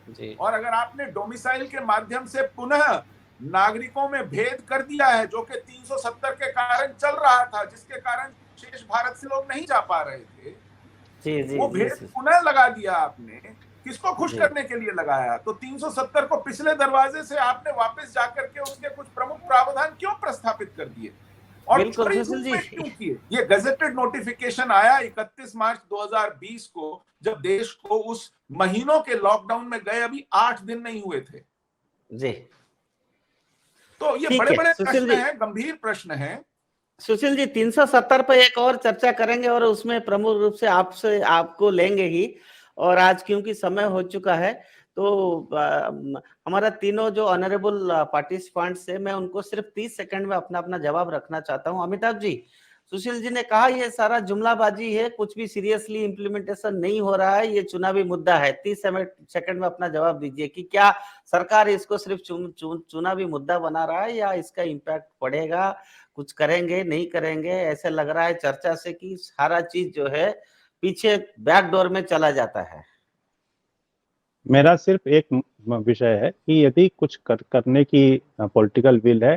जी। और अगर आपने डोमिसाइल के माध्यम से पुनः नागरिकों में भेद कर दिया है, जो कि 370 के कारण चल रहा था, जिसके कारण शेष भारत से लोग नहीं जा पा रहे थे, वो भेद पुनः लगा दिया आपने, किसको खुश करने के लिए लगाया? तो 370 को पिछले दरवाजे से आपने वापस जाकर के उसके कुछ प्रमुख प्रावधान क्यों प्रस्थापित कर दिए और क्यों किए? ये गजेटेड नोटिफिकेशन आया 31 मार्च 2020 को, जब देश को उस महीनों के लॉकडाउन में गए अभी 8 दिन नहीं हुए थे जी। तो ये बड़े बड़े प्रश्न हैं, गंभीर प्रश्न हैं। सुशील जी, 370 पे एक और चर्चा करेंगे और उसमें प्रमुख रूप से आपको लेंगे ही। और आज क्योंकि समय हो चुका है, तो हमारा तीनों जो ऑनरेबल पार्टिसिपेंट्स है, मैं उनको सिर्फ 30 सेकंड में अपना अपना जवाब रखना चाहता हूं। अमिताभ जी, सुशील जी ने कहा ये सारा जुमलाबाजी है, कुछ भी सीरियसली इम्प्लीमेंटेशन नहीं हो रहा है, ये चुनावी मुद्दा है। 30 सेकंड में अपना जवाब दीजिए कि क्या सरकार इसको सिर्फ चुनावी मुद्दा बना रहा है या इसका इम्पैक्ट पड़ेगा, कुछ करेंगे नहीं करेंगे? ऐसे लग रहा है चर्चा से कि सारा चीज जो है पीछे बैकडोर में चला जाता है। मेरा सिर्फ एक विषय है कि यदि कुछ करने की पॉलिटिकल विल है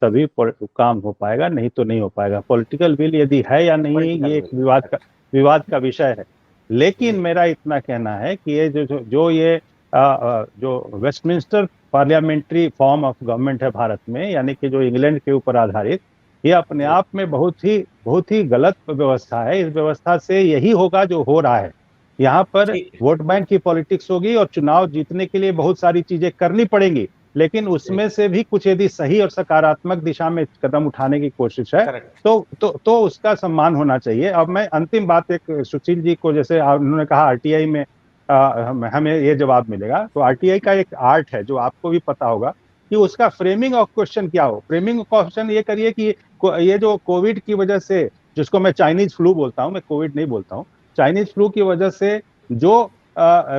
तभी काम हो पाएगा, नहीं तो नहीं हो पाएगा। पॉलिटिकल विल यदि है या नहीं ये एक विवाद का विषय है। लेकिन मेरा इतना कहना है कि ये जो Westminster parliamentary form of government है भारत में, यानी कि जो इंग्लैंड के ऊपर आधारित, ये अपने आप में बहुत ही गलत व्यवस्था है। इस व्यवस्था से यही होगा जो हो रहा है। यहाँ पर वोट बैंक की पॉलिटिक्स होगी और चुनाव जीतने के लिए बहुत सारी चीजें करनी पड़ेंगी, लेकिन उसमें से भी कुछ यदि सही और सकारात्मक दिशा में कदम उठाने की कोशिश है तो उसका सम्मान होना चाहिए। अब मैं अंतिम बात, एक सुशील जी को जैसे उन्होंने कहा आरटीआई में हमें ये जवाब मिलेगा, तो आरटीआई का एक आर्ट है जो आपको भी पता होगा कि उसका फ्रेमिंग ऑफ क्वेश्चन क्या हो। फ्रेमिंग ऑफ क्वेश्चन ये करिए कि ये जो कोविड की वजह से, जिसको मैं चाइनीज फ्लू बोलता हूँ, मैं कोविड नहीं बोलता हूँ, चाइनीज फ्लू की वजह से जो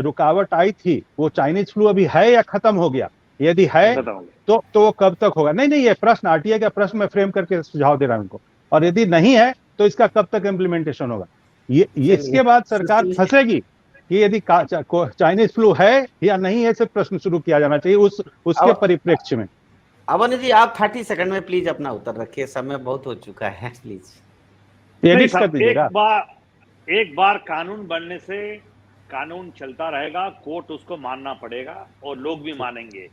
रुकावट आई थी वो चाइनीज फ्लू अभी है या खत्म हो गया? यदि है तो वो कब तक होगा? नहीं, ये प्रश्न आरटीआई का प्रश्न मैं फ्रेम करके सुझाव दे रहा हूं उनको। और यदि नहीं है तो इसका कब तक इम्प्लीमेंटेशन होगा? ये इसके बाद सरकार फंसेगी कि यदि चाइनीज फ्लू है या नहीं है, से प्रश्न शुरू किया जाना चाहिए उसके परिप्रेक्ष्य में। अवनी जी, आप 30 सेकंड में प्लीज अपना उत्तर रखिए, समय बहुत हो चुका है, प्लीज एडिट कर दीजिएगा। एक बार कानून बनने से कानून चलता रहेगा, कोर्ट उसको मानना पड़ेगा और लोग भी मानेंगे।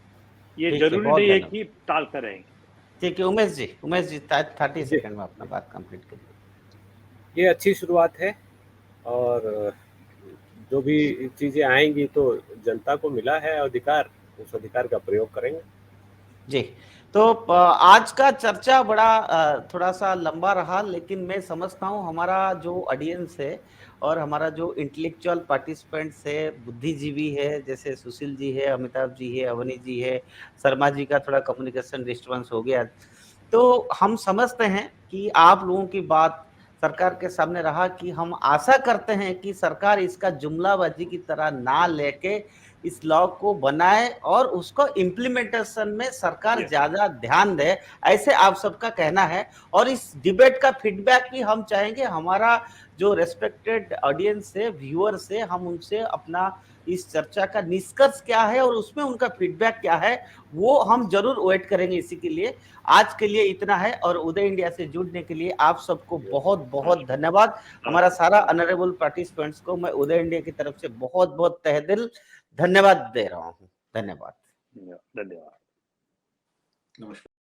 ये जरूरी नहीं है कि टालते रहेंगे। ठीक है, उमेश जी 30 सेकंड में अपना बात कंप्लीट करिए। ये अच्छी शुरुआत है और जो भी चीजें आएंगी तो जनता को मिला है अधिकार, उस अधिकार का प्रयोग करेंगे जी। तो आज का चर्चा बड़ा थोड़ा सा लंबा रहा, लेकिन मैं समझता हूँ हमारा जो ऑडियंस है और हमारा जो इंटेलेक्चुअल पार्टिसिपेंट्स है, बुद्धिजीवी है, जैसे सुशील जी है, अमिताभ जी है, अवनी जी है, शर्मा जी का थोड़ा कम्युनिकेशन डिस्टर्बेंस हो गया, तो हम समझते हैं कि आप लोगों की बात सरकार के सामने रहा कि हम आशा करते हैं कि सरकार इसका जुमलाबाजी की तरह ना लेके इस लॉ को बनाए और उसको इम्प्लीमेंटेशन में सरकार ज्यादा ध्यान दे, ऐसे आप सबका कहना है। और इस डिबेट का फीडबैक भी हम चाहेंगे, हमारा जो रेस्पेक्टेड ऑडियंस है, व्यूअर्स है, हम उनसे अपना इस चर्चा का निष्कर्ष क्या है और उसमें उनका फीडबैक क्या है वो हम जरूर वेट करेंगे। इसी के लिए आज के लिए इतना है और उदय इंडिया से जुड़ने के लिए आप सबको बहुत बहुत धन्यवाद। हमारा सारा ऑनरेबल पार्टिसिपेंट्स को मैं उदय इंडिया की तरफ से बहुत बहुत तहे दिल धन्यवाद दे रहा हूँ। धन्यवाद। धन्यवाद। नमस्कार।